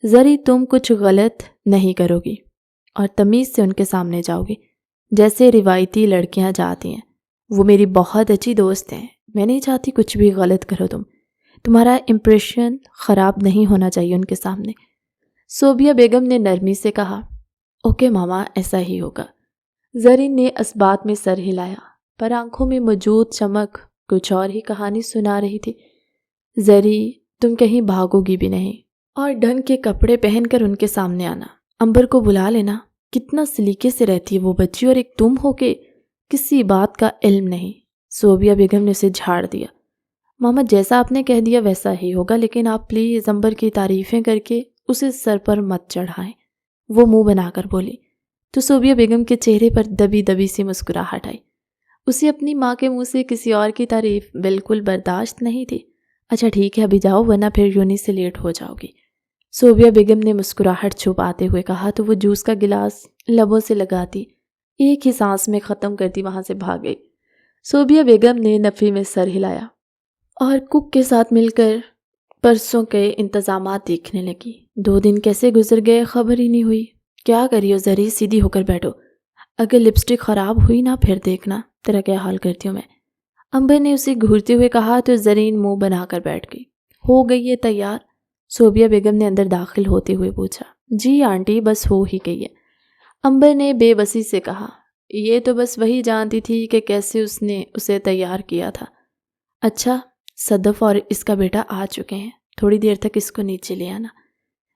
زری تم کچھ غلط نہیں کرو گی اور تمیز سے ان کے سامنے جاؤ گی جیسے روایتی لڑکیاں جاتی ہیں، وہ میری بہت اچھی دوست ہیں، میں نہیں چاہتی کچھ بھی غلط کرو، تمہارا امپریشن خراب نہیں ہونا چاہیے ان کے سامنے۔ صوبیہ بیگم نے نرمی سے کہا۔ اوکے ماما، ایسا ہی ہوگا۔ زرین نے اس بات میں سر ہلایا، پر آنکھوں میں موجود چمک کچھ اور ہی کہانی سنا رہی تھی۔ زری تم کہیں بھاگو گی بھی نہیں، اور ڈھنگ کے کپڑے پہن کر ان کے سامنے آنا، امبر کو بلا لینا، کتنا سلیقے سے رہتی ہے وہ بچی، اور ایک تم ہو کے کسی بات کا علم نہیں۔ صوبیہ بیگم نے اسے جھاڑ دیا۔ ماما جیسا آپ نے کہہ دیا ویسا ہی ہوگا، لیکن آپ پلیز امبر کی تعریفیں کر کے اسے سر پر مت چڑھائیں، وہ منہ بنا کر بولی تو صوبیہ بیگم کے چہرے پر دبی دبی سی مسکراہٹ آئی۔ اسے اپنی ماں کے منہ سے کسی اور کی تعریف بالکل برداشت نہیں تھی۔ اچھا ٹھیک ہے ابھی جاؤ ورنہ پھر یونی سے لیٹ ہو جاؤ گی، صوبیہ بیگم نے مسکراہٹ چھپاتے ہوئے کہا تو وہ جوس کا گلاس لبوں سے لگاتی ایک ہی سانس میں ختم کرتی وہاں سے بھاگ گئی۔ صوبیہ بیگم نے نفی میں سر ہلایا اور کک کے ساتھ مل کر پرسوں کے انتظامات دیکھنے لگی۔ 2 دن کیسے گزر گئے خبر ہی نہیں ہوئی۔ کیا کریو زری، سیدھی ہو کر بیٹھو، اگر لپسٹک خراب ہوئی نا پھر دیکھنا تیرا کیا حال کرتی ہوں میں، امبر نے اسے گھورتے ہوئے کہا تو زرین منہ بنا کر بیٹھ گئی۔ ہو گئی ہے تیار؟ صوبیہ بیگم نے اندر داخل ہوتے ہوئے پوچھا۔ جی آنٹی بس ہو ہی گئی ہے، امبر نے بے بسی سے کہا۔ یہ تو بس وہی جانتی تھی کہ کیسے اس نے اسے تیار کیا تھا۔ اچھا صدف اور اس کا بیٹا آ چکے ہیں، تھوڑی دیر تک اس کو نیچے لے آنا،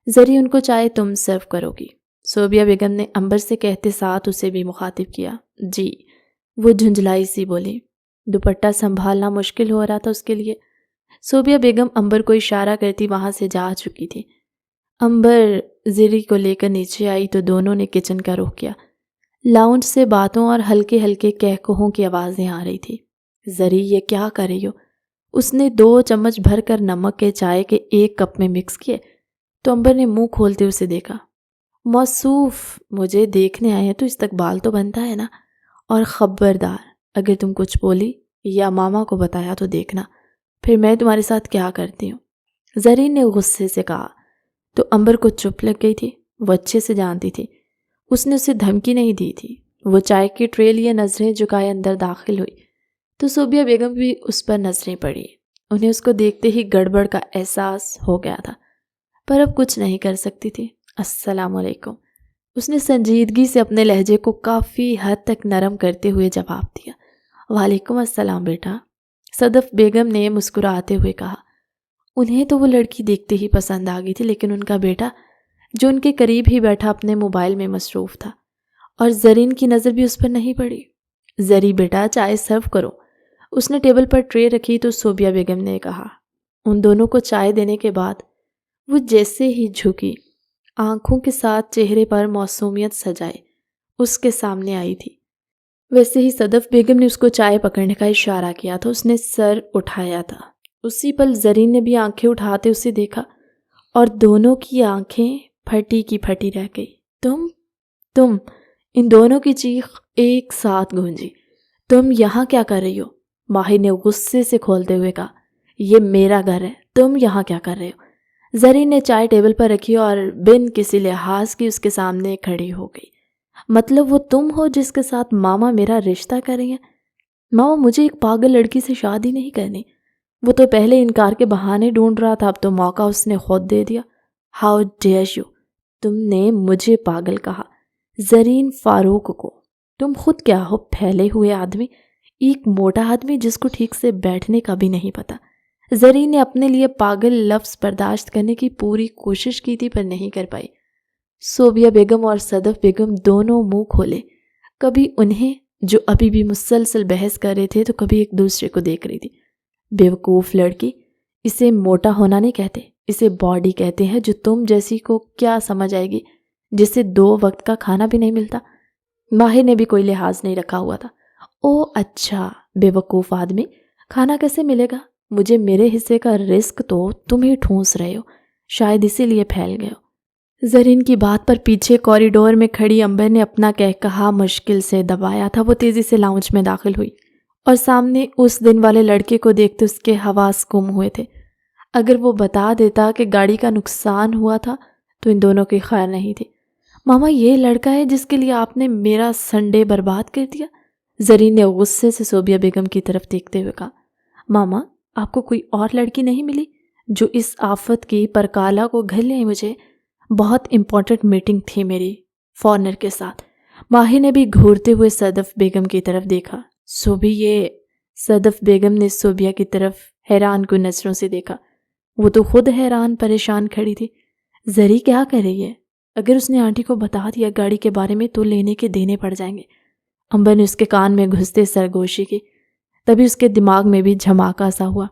زری ان کو چائے تم سرو کرو گی، صوبیہ بیگم نے امبر سے کہتے ساتھ اسے بھی مخاطب کیا۔ جی، وہ جھنجھلائی سی بولی، دوپٹہ سنبھالنا مشکل ہو رہا تھا اس کے لیے۔ صوبیہ بیگم امبر کو اشارہ کرتی وہاں سے جا چکی تھی۔ امبر زری کو لے کر نیچے آئی تو دونوں نے کچن کا رخ کیا۔ لاؤنج سے باتوں اور ہلکے ہلکے کہکہوں کی آوازیں آ رہی تھی۔ زری یہ کیا کر رہی ہو؟ اس نے 2 چمچ بھر کر نمک کے چائے کے 1 کپ میں مکس کیے تو امبر نے منہ کھولتے اسے دیکھا۔ موصوف، مجھے دیکھنے آئے ہیں تو استقبال تو بنتا ہے نا، اور خبردار اگر تم کچھ بولی یا ماما کو بتایا تو دیکھنا پھر میں تمہارے ساتھ کیا کرتی ہوں، زرین نے غصے سے کہا۔ تو امبر کو چپ لگ گئی تھی، وہ اچھے سے جانتی تھی اس نے اسے دھمکی نہیں دی تھی۔ وہ چائے کی ٹرے لیے نظریں جھکائے اندر داخل ہوئی تو صوبیہ بیگم بھی اس پر نظریں پڑی۔ انہیں اس کو دیکھتے ہی گڑبڑ کا احساس ہو گیا تھا، پر اب کچھ نہیں کر سکتی تھی۔ السلام علیکم، اس نے سنجیدگی سے اپنے لہجے کو کافی حد تک نرم کرتے ہوئے جواب دیا۔ وعلیکم السلام بیٹا، صدف بیگم نے مسکراتے ہوئے کہا۔ انہیں تو وہ لڑکی دیکھتے ہی پسند آ گئی تھی، لیکن ان کا بیٹا جو ان کے قریب ہی بیٹھا اپنے موبائل میں مصروف تھا اور زرین کی نظر بھی اس پر نہیں پڑی۔ زری بیٹا چائے سرو کرو، اس نے ٹیبل پر ٹرے رکھی تو صوبیہ بیگم نے کہا۔ ان دونوں کو چائے دینے کے بعد وہ جیسے ہی جھکی، آنکھوں کے ساتھ چہرے پر معصومیت سجائے اس کے سامنے آئی تھی، ویسے ہی صدف بیگم نے اس کو چائے پکڑنے کا اشارہ کیا تھا۔ اس نے سر اٹھایا تھا، اسی پل زرین نے بھی آنکھیں اٹھاتے اسے دیکھا اور دونوں کی آنکھیں پھٹی کی پھٹی رہ گئی۔ تم ان دونوں کی چیخ ایک ساتھ گونجی۔ تم یہاں کیا کر رہی ہو؟ ماہر نے غصے سے کھولتے ہوئے کہا۔ یہ میرا گھر ہے، تم یہاں کیا کر رہے ہو؟ زرین نے چائے ٹیبل پر رکھی اور بن کسی لحاظ کی اس کے سامنے کھڑی ہو گئی۔ مطلب وہ تم ہو جس کے ساتھ ماما میرا رشتہ کر رہی ہیں؟ ماما مجھے ایک پاگل لڑکی سے شادی نہیں کرنی، وہ تو پہلے انکار کے بہانے ڈھونڈ رہا تھا، اب تو موقع اس نے خود دے دیا۔ ہاؤ ڈیئر یو، تم نے مجھے پاگل کہا؟ زرین فاروق کو؟ تم خود کیا ہو؟ پھیلے ہوئے آدمی، ایک موٹا آدمی جس کو ٹھیک سے بیٹھنے کا بھی نہیں پتا۔ زرین نے اپنے لیے پاگل لفظ برداشت کرنے کی پوری کوشش کی تھی پر نہیں کر پائی۔ صوبیہ بیگم اور صدف بیگم دونوں منہ کھولے، کبھی انہیں جو ابھی بھی مسلسل بحث کر رہے تھے تو کبھی ایک دوسرے کو دیکھ رہی تھی۔ بیوقوف لڑکی، اسے موٹا ہونا نہیں کہتے، اسے باڈی کہتے ہیں۔ جو تم جیسی کو کیا سمجھ آئے گی جسے 2 وقت کا کھانا بھی نہیں ملتا؟ ماہر نے بھی کوئی لحاظ نہیں رکھا ہوا تھا۔ او اچھا، بے وقوف آدمی، کھانا کیسے ملے گا؟ مجھے میرے حصے کا رزق تو تم ہی ٹھونس رہے ہو، شاید اسی لیے پھیل گئے ہو۔ زرین کی بات پر پیچھے کوریڈور میں کھڑی امبر نے اپنا کہا مشکل سے دبایا تھا۔ وہ تیزی سے لاؤنج میں داخل ہوئی اور سامنے اس دن والے لڑکے کو دیکھتے اس کے حواس گم ہوئے تھے۔ اگر وہ بتا دیتا کہ گاڑی کا نقصان ہوا تھا تو ان دونوں کی خیر نہیں تھی۔ ماما یہ لڑکا ہے جس کے لیے آپ نے میرا سنڈے برباد کر دیا؟ زرین نے غصے سے صوبیہ بیگم کی طرف دیکھتے ہوئے کہا۔ ماما آپ کو کوئی اور لڑکی نہیں ملی جو اس آفت کی پرکالہ کو گھر لے آئی؟ مجھے بہت امپورٹنٹ میٹنگ تھی میری فارنر کے ساتھ۔ ماہر نے بھی گھورتے ہوئے صدف بیگم کی طرف دیکھا۔ یہ صدف بیگم نے صوبیہ کی طرف حیران کن نظروں سے دیکھا۔ وہ تو خود حیران پریشان کھڑی تھی۔ زری کیا کر رہی ہے؟ اگر اس نے آنٹی کو بتا دیا گاڑی کے بارے میں تو لینے کے دینے پڑ جائیں گے۔ امبر نے اس کے کان میں گھستے سرگوشی کی، تبھی اس کے دماغ میں بھی جھماکا سا ہوا۔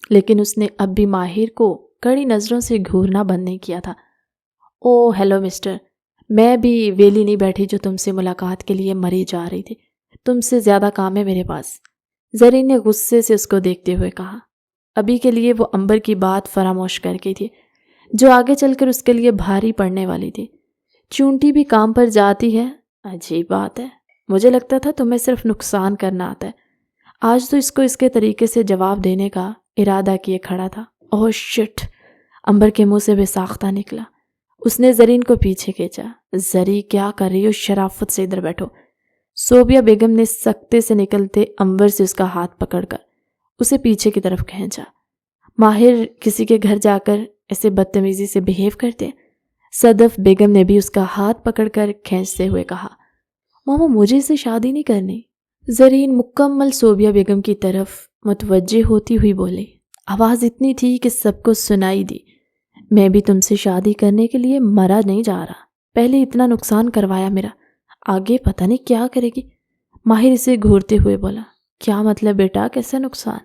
لیکن اس نے اب بھی ماہر کو کڑی نظروں سے گھورنا بند نہیں کیا تھا۔ او ہیلو مسٹر، میں بھی ویلی نہیں بیٹھی جو تم سے ملاقات کے لیے مری جا رہی تھی، تم سے زیادہ کام ہے میرے پاس، زرین نے غصے سے اس کو دیکھتے ہوئے کہا۔ ابھی کے لیے وہ امبر کی بات فراموش کر گئی تھی جو آگے چل کر اس کے لیے بھاری پڑنے والی تھی۔ چونٹی بھی کام پر جاتی ہے، عجیب بات ہے، مجھے لگتا تھا تمہیں صرف نقصان کرنا آتا ہے۔ آج تو اس کو اس کے طریقے سے جواب دینے کا ارادہ کیے کھڑا تھا۔ اوہ شٹ، امبر کے منہ سے بے ساختہ نکلا۔ اس نے زرین کو پیچھے کھینچا۔ زری کیا کر رہی ہو؟ شرافت سے ادھر بیٹھو۔ صوبیہ بیگم نے سکتے سے نکلتے امبر سے اس کا ہاتھ پکڑ کر اسے پیچھے کی طرف کھینچا۔ ماہر کسی کے گھر جا کر ایسے بدتمیزی سے بہیو کرتے ہیں؟ صدف بیگم نے بھی اس کا ہاتھ پکڑ کر کھینچتے ہوئے کہا۔ ماما مجھے اسے شادی نہیں کرنی۔ زرین مکمل صوبیہ بیگم کی طرف متوجہ ہوتی ہوئی بولی۔ آواز اتنی تھی کہ سب کو سنائی دی۔ میں بھی تم سے شادی کرنے کے لیے مرا نہیں جا رہا، پہلے اتنا نقصان کروایا میرا، آگے پتہ نہیں کیا کرے گی۔ ماہر اسے گھورتے ہوئے بولا۔ کیا مطلب بیٹا، کیسا نقصان؟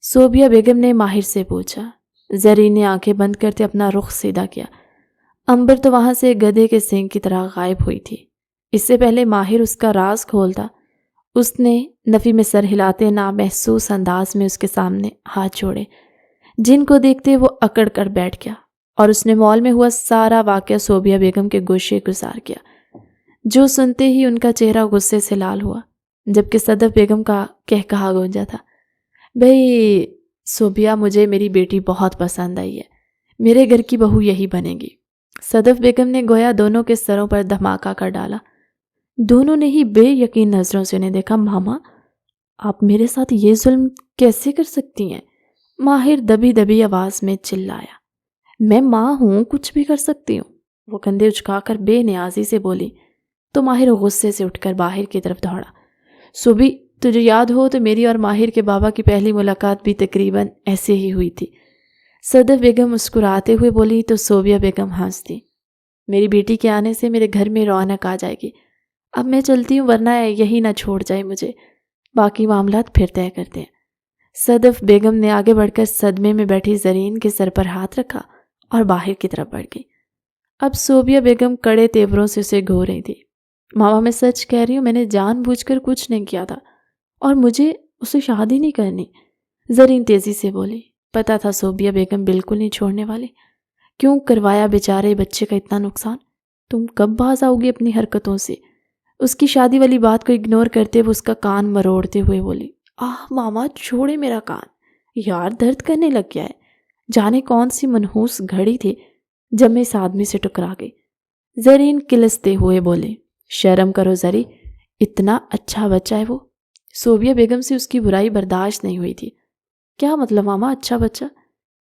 صوبیہ بیگم نے ماہر سے پوچھا۔ زرین نے آنکھیں بند کرتے اپنا رخ سیدھا کیا۔ امبر تو وہاں سے گدھے کے سینگ کی طرح غائب ہوئی تھی۔ اس سے پہلے ماہر اس کا راز کھولتا، اس نے نفی میں سر ہلاتے نامحسوس انداز میں اس کے سامنے ہاتھ جوڑے، جن کو دیکھتے وہ اکڑ کر بیٹھ گیا، اور اس نے مال میں ہوا سارا واقعہ صوبیہ بیگم کے گوشے گزار کیا، جو سنتے ہی ان کا چہرہ غصے سے لال ہوا، جبکہ صدف بیگم کا کہا گونجا تھا۔ بھئی صوبیہ، مجھے میری بیٹی بہت پسند آئی ہے، میرے گھر کی بہو یہی بنے گی۔ صدف بیگم نے گویا دونوں کے سروں پر دھماکہ کر ڈالا۔ دونوں نے ہی بے یقین نظروں سے انہیں دیکھا۔ ماما، آپ میرے ساتھ یہ ظلم کیسے کر سکتی ہیں؟ ماہر دبی دبی آواز میں چلایا۔ میں ماں ہوں، کچھ بھی کر سکتی ہوں، وہ کندھے اچکا کر بے نیازی سے بولی۔ تو ماہر غصے سے اٹھ کر باہر کی طرف دوڑا۔ صبح تجھے یاد ہو تو میری اور ماہر کے بابا کی پہلی ملاقات بھی تقریباً ایسے ہی ہوئی تھی۔ صدف بیگم مسکراتے ہوئے بولی تو صوبیہ بیگم ہنس دی۔ میری بیٹی کے آنے سے میرے گھر میں رونق آ جائے گی۔ اب میں چلتی ہوں، ورنہ یہی نہ چھوڑ جائے مجھے، باقی معاملات پھر طے کرتے ہیں۔ صدف بیگم نے آگے بڑھ کر صدمے میں بیٹھی زرین کے سر پر ہاتھ رکھا اور باہر کی طرف بڑھ گئی۔ اب صوبیہ بیگم کڑے تیوروں سے اسے گھور رہی تھی۔ ماما میں سچ کہہ رہی ہوں، میں نے جان بوجھ کر کچھ نہیں کیا تھا، اور مجھے اسے شادی نہیں کرنی، زرین تیزی سے بولی۔ پتا تھا صوبیہ بیگم بالکل نہیں چھوڑنے والی۔ کیوں کروایا بیچارے بچے کا اتنا نقصان؟ تم کب باز آؤ گی اپنی حرکتوں سے؟ اس کی شادی والی بات کو اگنور کرتے وہ اس کا کان مروڑتے ہوئے بولی۔ آہ ماما چھوڑے میرا کان، یار درد کرنے لگ گیا ہے۔ جانے کون سی منحوس گھڑی تھی جب میں اس آدمی سے ٹکرا گئی۔ زرین کلستے ہوئے بولے۔ شرم کرو زری، اتنا اچھا بچہ ہے وہ۔ صوبیہ بیگم سے اس کی برائی برداشت نہیں ہوئی تھی۔ کیا مطلب ماما اچھا بچہ؟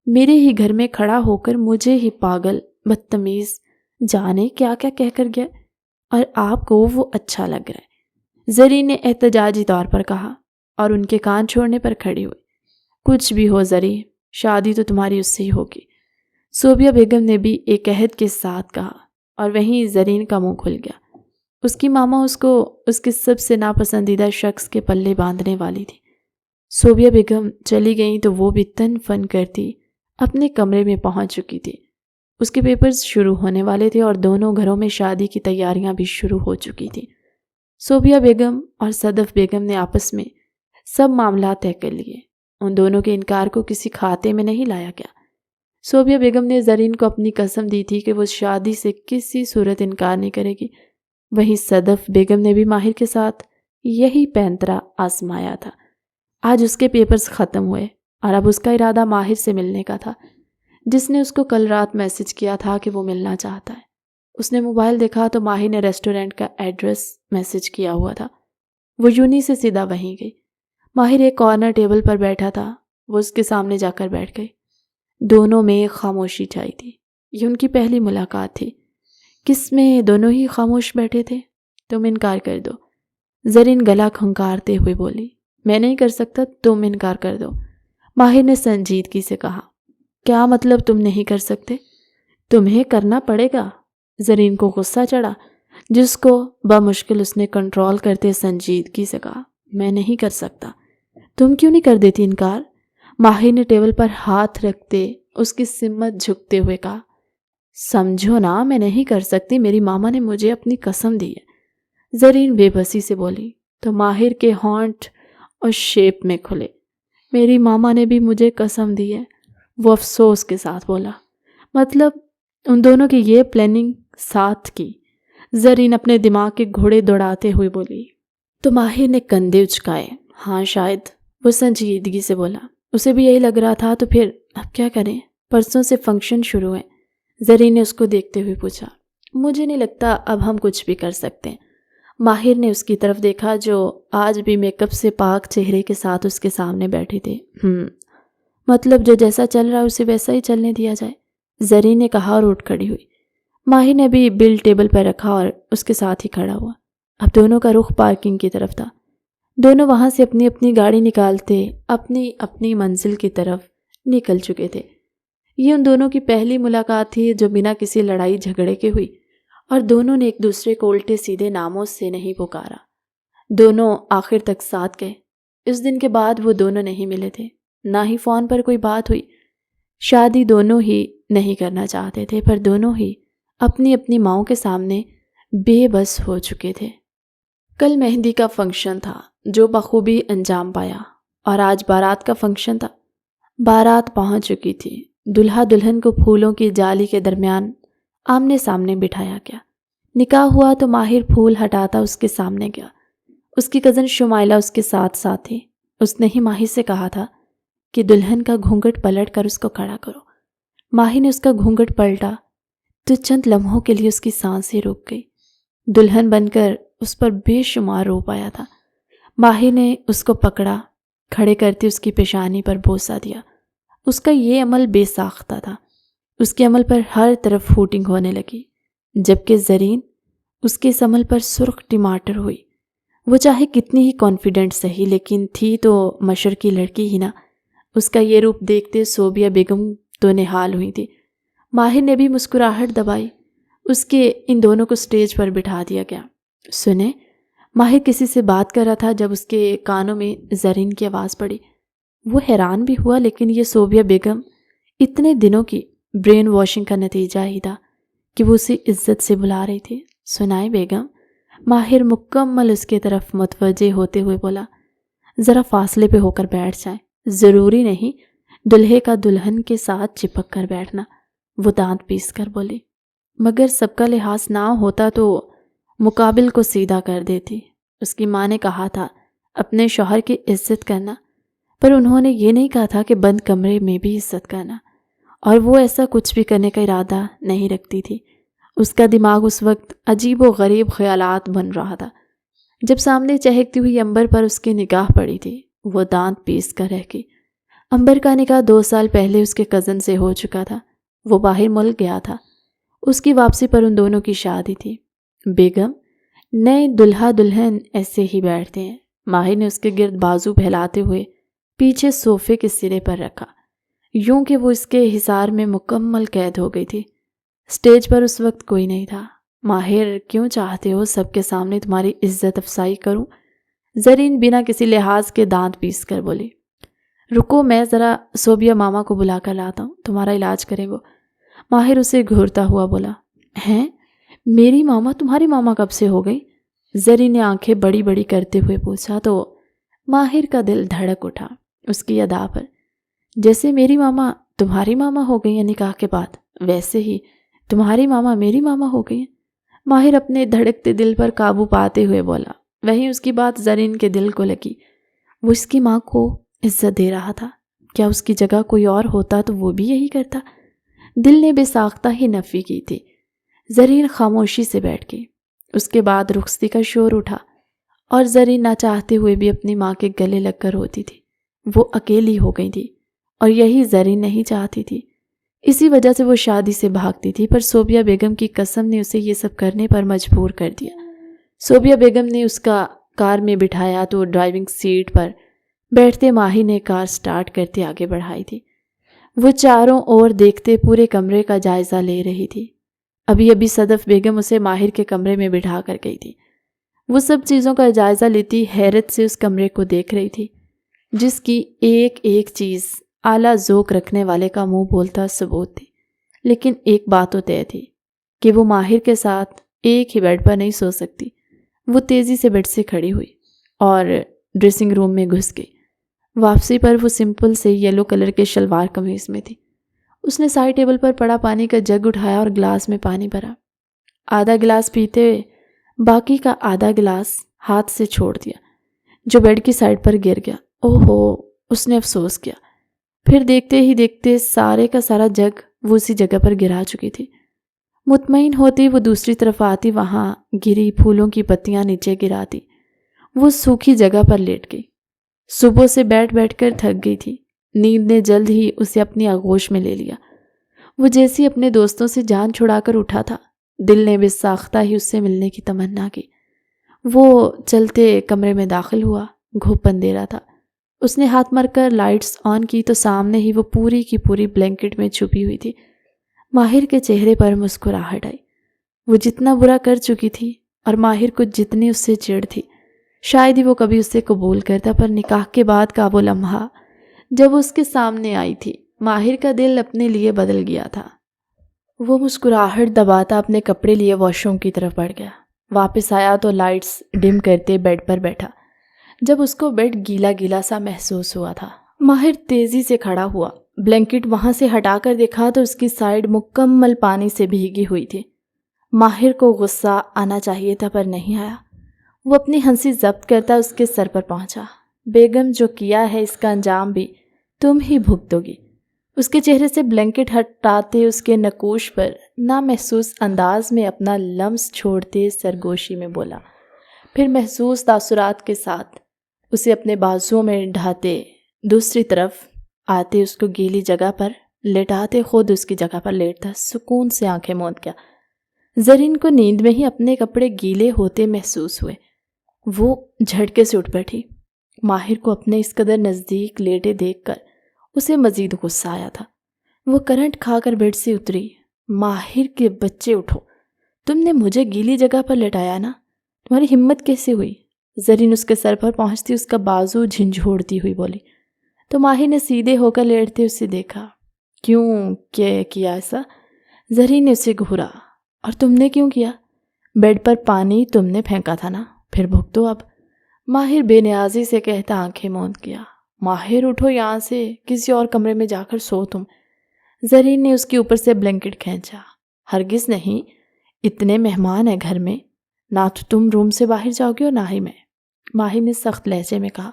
میرے ہی گھر میں کھڑا ہو کر مجھے ہی پاگل، بدتمیز، جانے کیا کیا کہہ کر گیا، اور آپ کو وہ اچھا لگ رہا ہے، زرین نے احتجاجی طور پر کہا، اور ان کے کان چھوڑنے پر کھڑی ہوئی۔ کچھ بھی ہو زری، شادی تو تمہاری اس سے ہی ہوگی، صوبیہ بیگم نے بھی ایک عہد کے ساتھ کہا، اور وہیں زرین کا منہ کھل گیا۔ اس کی ماما اس کو اس کے سب سے ناپسندیدہ شخص کے پلے باندھنے والی تھی۔ صوبیہ بیگم چلی گئیں تو وہ بھی تن فن کرتی اپنے کمرے میں پہنچ چکی تھی۔ اس کے پیپرز شروع ہونے والے تھے اور دونوں گھروں میں شادی کی تیاریاں بھی شروع ہو چکی تھیں۔ صوبیہ بیگم اور صدف بیگم نے آپس میں سب معاملات طے کر لیے۔ ان دونوں کے انکار کو کسی کھاتے میں نہیں لایا گیا۔ صوبیہ بیگم نے زرین کو اپنی قسم دی تھی کہ وہ شادی سے کسی صورت انکار نہیں کرے گی۔ وہیں صدف بیگم نے بھی ماہر کے ساتھ یہی پینترا آزمایا تھا۔ آج اس کے پیپرز ختم ہوئے اور اب اس کا ارادہ ماہر سے ملنے کا تھا، جس نے اس کو کل رات میسج کیا تھا کہ وہ ملنا چاہتا ہے۔ اس نے موبائل دیکھا تو ماہر نے ریسٹورنٹ کا ایڈریس میسج کیا ہوا تھا۔ وہ یونی سے سیدھا وہیں گئی۔ ماہر ایک کارنر ٹیبل پر بیٹھا تھا، وہ اس کے سامنے جا کر بیٹھ گئی۔ دونوں میں خاموشی چھائی تھی۔ یہ ان کی پہلی ملاقات تھی۔ کس میں دونوں ہی خاموش بیٹھے تھے۔ تم انکار کر دو، زرین گلا کھنکارتے ہوئے بولی۔ میں نہیں کر سکتا، تم انکار کر دو، ماہر نے سنجیدگی سے کہا۔ کیا مطلب تم نہیں کر سکتے؟ تمہیں کرنا پڑے گا۔ زرین کو غصہ چڑھا، جس کو بمشکل اس نے کنٹرول کرتے سنجیدگی سے کہا۔ میں نہیں کر سکتا۔ تم کیوں نہیں کر دیتی انکار؟ ماہر نے ٹیبل پر ہاتھ رکھتے اس کی سمت جھکتے ہوئے کہا، سمجھو نا، میں نہیں کر سکتی، میری ماما نے مجھے اپنی قسم دی ہے۔ زرین بے بسی سے بولی تو ماہر کے ہونٹ اور شیپ میں کھلے۔ میری ماما نے بھی مجھے قسم دی ہے، وہ افسوس کے ساتھ بولا۔ مطلب ان دونوں کی یہ پلاننگ ساتھ کی؟ زرین اپنے دماغ کے گھوڑے دوڑاتے ہوئے بولی۔ تو ماہر نے کندھے اچکائے۔ ہاں شاید، وہ سنجیدگی سے بولا۔ اسے بھی یہی لگ رہا تھا۔ تو پھر اب کیا کریں؟ پرسوں سے فنکشن شروع ہے۔ زرین نے اس کو دیکھتے ہوئے پوچھا۔ مجھے نہیں لگتا اب ہم کچھ بھی کر سکتے ہیں۔ ماہر نے اس کی طرف دیکھا جو آج بھی میک اپ سے پاک چہرے کے ساتھ اس کے سامنے بیٹھی تھی۔ مطلب جو جیسا چل رہا ہے اسے ویسا ہی چلنے دیا جائے، زرین نے کہا اور اٹھ کھڑی ہوئی۔ ماہر نے بھی بل ٹیبل پر رکھا اور اس کے ساتھ ہی کھڑا ہوا۔ اب دونوں کا رخ پارکنگ کی طرف تھا۔ دونوں وہاں سے اپنی اپنی گاڑی نکالتے اپنی اپنی منزل کی طرف نکل چکے تھے۔ یہ ان دونوں کی پہلی ملاقات تھی جو بنا کسی لڑائی جھگڑے کے ہوئی، اور دونوں نے ایک دوسرے کو الٹے سیدھے ناموں سے نہیں پکارا۔ دونوں آخر تک ساتھ گئے۔ اس دن کے بعد وہ دونوں نہیں ملے تھے، نہ ہی فون پر کوئی بات ہوئی۔ شادی دونوں ہی نہیں کرنا چاہتے تھے، پر دونوں ہی اپنی اپنی ماؤں کے سامنے بے بس ہو چکے تھے۔ کل مہندی کا فنکشن تھا جو بخوبی انجام پایا، اور آج بارات کا فنکشن تھا۔ بارات پہنچ چکی تھی۔ دلہا دلہن کو پھولوں کی جالی کے درمیان آمنے سامنے بٹھایا گیا۔ نکاح ہوا تو ماہر پھول ہٹاتا اس کے سامنے گیا۔ اس کی کزن شمائلہ اس کے ساتھ ساتھ تھی۔ اس نے ہی ماہر سے کہا تھا کہ دلہن کا گھونگھٹ پلٹ کر اس کو کھڑا کرو۔ ماہر نے اس کا گھونگھٹ پلٹا تو چند لمحوں کے لیے اس کی سانسیں رک گئی۔ دلہن بن کر اس پر بے شمار روپ آیا تھا۔ ماہر نے اس کو پکڑا، کھڑے کرتے اس کی پیشانی پر بوسہ دیا۔ اس کا یہ عمل بے ساختہ تھا۔ اس کے عمل پر ہر طرف ہوٹنگ ہونے لگی، جبکہ زرین اس کے اس عمل پر سرخ ٹماٹر ہوئی۔ وہ چاہے کتنی ہی کانفیڈنٹ سہی، لیکن تھی تو مشرقی لڑکی ہی نا۔ اس کا یہ روپ دیکھتے صوبیہ بیگم تو نہال ہوئی تھی۔ ماہر نے بھی مسکراہٹ دبائی۔ اس کے ان دونوں کو سٹیج پر بٹھا دیا گیا۔ سنیں، ماہر کسی سے بات کر رہا تھا جب اس کے کانوں میں زرین کی آواز پڑی۔ وہ حیران بھی ہوا، لیکن یہ صوبیہ بیگم اتنے دنوں کی برین واشنگ کا نتیجہ ہی تھا کہ وہ اسے عزت سے بلا رہی تھی۔ سنائے بیگم، ماہر مکمل اس کے طرف متوجہ ہوتے ہوئے بولا۔ ذرا فاصلے پہ ہو کر بیٹھ جائیں، ضروری نہیں دلہے کا دلہن کے ساتھ چپک کر بیٹھنا، وہ دانت پیس کر بولی۔ مگر سب کا لحاظ نہ ہوتا تو مقابل کو سیدھا کر دیتی۔ اس کی ماں نے کہا تھا اپنے شوہر کی عزت کرنا، پر انہوں نے یہ نہیں کہا تھا کہ بند کمرے میں بھی عزت کرنا، اور وہ ایسا کچھ بھی کرنے کا ارادہ نہیں رکھتی تھی۔ اس کا دماغ اس وقت عجیب و غریب خیالات بن رہا تھا۔ جب سامنے چہکتی ہوئی امبر پر اس کی نگاہ پڑی تھی، وہ دانت پیس کر رہ گئی۔ امبر کا نکاح 2 سال پہلے اس کے کزن سے ہو چکا تھا۔ وہ باہر ملک گیا تھا۔ اس کی واپسی پر ان دونوں کی شادی تھی۔ بیگم، نئے دلہا دلہن ایسے ہی بیٹھتے ہیں۔ ماہر نے اس کے گرد بازو پھیلاتے ہوئے پیچھے صوفے کے سرے پر رکھا، یوں کہ وہ اس کے حصار میں مکمل قید ہو گئی تھی۔ سٹیج پر اس وقت کوئی نہیں تھا۔ ماہر، کیوں چاہتے ہو سب کے سامنے تمہاری عزت افزائی کروں؟ زرین بنا کسی لحاظ کے دانت پیس کر بولی۔ رکو، میں ذرا صوبیہ ماما کو بلا کر لاتا ہوں، تمہارا علاج کریں وہ۔ ماہر اسے گھورتا ہوا بولا۔ ہیں؟ میری ماما؟ تمہاری ماما کب سے ہو گئی؟ زرین نے آنکھیں بڑی بڑی کرتے ہوئے پوچھا تو ماہر کا دل دھڑک اٹھا اس کی ادا پر۔ جیسے میری ماما تمہاری ماما ہو گئی ہیں نکاح کے بعد، ویسے ہی تمہاری ماما میری ماما ہو گئی ہیں۔ ماہر اپنے دھڑکتے دل پر قابو پاتے ہوئے بولا۔ وہیں اس کی بات زرین کے دل کو لگی۔ وہ اس کی ماں کو عزت دے رہا تھا۔ کیا اس کی جگہ کوئی اور ہوتا تو وہ بھی یہی کرتا؟ دل نے بے ساختہ ہی نفی کی تھی۔ زرین خاموشی سے بیٹھ گئی۔ اس کے بعد رخصتی کا شور اٹھا، اور زرین نہ چاہتے ہوئے بھی اپنی ماں کے گلے لگ کر روتی تھی۔ وہ اکیلی ہو گئی تھی، اور یہی زرین نہیں چاہتی تھی۔ اسی وجہ سے وہ شادی سے بھاگتی تھی، پر صوبیہ بیگم کی قسم نے اسے یہ سب کرنے پر مجبور کر دیا۔ صوبیہ بیگم نے اس کا کار میں بٹھایا تو ڈرائیونگ سیٹ پر بیٹھتے ماہر نے کار سٹارٹ کرتے آگے بڑھائی تھی۔ وہ چاروں اور دیکھتے پورے کمرے کا جائزہ لے رہی تھی۔ ابھی صدف بیگم اسے ماہر کے کمرے میں بٹھا کر گئی تھی۔ وہ سب چیزوں کا جائزہ لیتی حیرت سے اس کمرے کو دیکھ رہی تھی، جس کی ایک ایک چیز اعلیٰ ذوق رکھنے والے کا منہ بولتا ثبوت تھی، لیکن ایک بات تو طے تھی کہ وہ ماہر کے ساتھ ایک ہی بیڈ پر نہیں سو سکتی۔ وہ تیزی سے بیڈ سے کھڑی ہوئی اور ڈریسنگ روم میں گھس گئی۔ واپسی پر وہ سمپل سے یلو کلر کے شلوار قمیض میں تھی۔ اس نے سائڈ ٹیبل پر پڑا پانی کا جگ اٹھایا اور گلاس میں پانی بھرا۔ آدھا گلاس پیتے ہوئے باقی کا آدھا گلاس ہاتھ سے چھوڑ دیا جو بیڈ کی سائڈ پر گر گیا۔ اوہو، اس نے افسوس کیا۔ پھر دیکھتے ہی دیکھتے سارے کا سارا جگ وہ اسی جگہ پر گرا چکی تھی۔ مطمئن ہوتی وہ دوسری طرف آتی، وہاں گری پھولوں کی پتیاں نیچے گراتی۔ وہ سوکھی جگہ پر لیٹ گئی۔ صبح سے بیٹھ بیٹھ کر تھک گئی تھی۔ نیند نے جلد ہی اسے اپنی آغوش میں لے لیا۔ وہ جیسی اپنے دوستوں سے جان چھڑا کر اٹھا تھا، دل نے بے ساختہ ہی اس سے ملنے کی تمنا کی۔ وہ چلتے کمرے میں داخل ہوا۔ گھوپ اندھیرا تھا۔ اس نے ہاتھ مار کر لائٹس آن کی تو سامنے ہی وہ پوری کی پوری بلینکٹ میں چھپی ہوئی تھی۔ ماہر کے چہرے پر مسکراہٹ آئی۔ وہ جتنا برا کر چکی تھی اور ماہر کو جتنی اس سے چڑ تھی، شاید ہی وہ کبھی اسے قبول کرتا، پر نکاح کے بعد کا وہ لمحہ جب اس کے سامنے آئی تھی، ماہر کا دل اپنے لیے بدل گیا تھا۔ وہ مسکراہٹ دباتا اپنے کپڑے لیے واش روم کی طرف بڑھ گیا۔ واپس آیا تو لائٹس ڈم کرتے بیڈ پر بیٹھا۔ جب اس کو بیڈ گیلا گیلا سا محسوس ہوا تھا، ماہر تیزی سے کھڑا ہوا۔ بلینکٹ وہاں سے ہٹا کر دیکھا تو اس کی سائیڈ مکمل پانی سے بھیگی ہوئی تھی۔ ماہر کو غصہ آنا چاہیے تھا پر نہیں آیا۔ وہ اپنی ہنسی ضبط کرتا اس کے سر پر پہنچا۔ بیگم، جو کیا ہے اس کا انجام بھی تم ہی بھگتو گی۔ اس کے چہرے سے بلینکٹ ہٹاتے اس کے نقوش پر نامحسوس انداز میں اپنا لمس چھوڑتے سرگوشی میں بولا، پھر محسوس تاثرات کے ساتھ اسے اپنے بازوؤں میں ڈھاتے دوسری طرف آتے اس کو گیلی جگہ پر لٹاتے خود اس کی جگہ پر لیٹتا سکون سے آنکھیں موند گیا۔ زرین کو نیند میں ہی اپنے کپڑے گیلے ہوتے محسوس ہوئے۔ وہ جھٹکے سے اٹھ بیٹھی۔ ماہر کو اپنے اس قدر نزدیک لیٹے دیکھ کر اسے مزید غصہ آیا تھا۔ وہ کرنٹ کھا کر بیڈ سے اتری۔ ماہر کے بچے، اٹھو، تم نے مجھے گیلی جگہ پر لٹایا نا، تمہاری ہمت کیسے ہوئی؟ زرین اس کے سر پر پہنچتی اس کا بازو جھنجھوڑتی ہوئی بولی۔ تو ماہر نے سیدھے ہو کر لیٹتے اسے دیکھا۔ کیوں کیا ایسا؟ زرین نے اسے گھورا۔ اور تم نے کیوں کیا؟ بیڈ پر پانی تم نے پھینکا تھا نا، پھر بھگتو اب۔ ماہر بے نیازی سے کہتا آنکھیں موند گیا۔ ماہر اٹھو یہاں سے، کسی اور کمرے میں جا کر سو تم۔ زرین نے اس کے اوپر سے بلینکٹ کھینچا۔ ہرگز نہیں، اتنے مہمان ہیں گھر میں، نہ تو تم روم سے باہر جاؤ گے اور نہ ہی میں۔ ماہر نے سخت لہجے میں کہا۔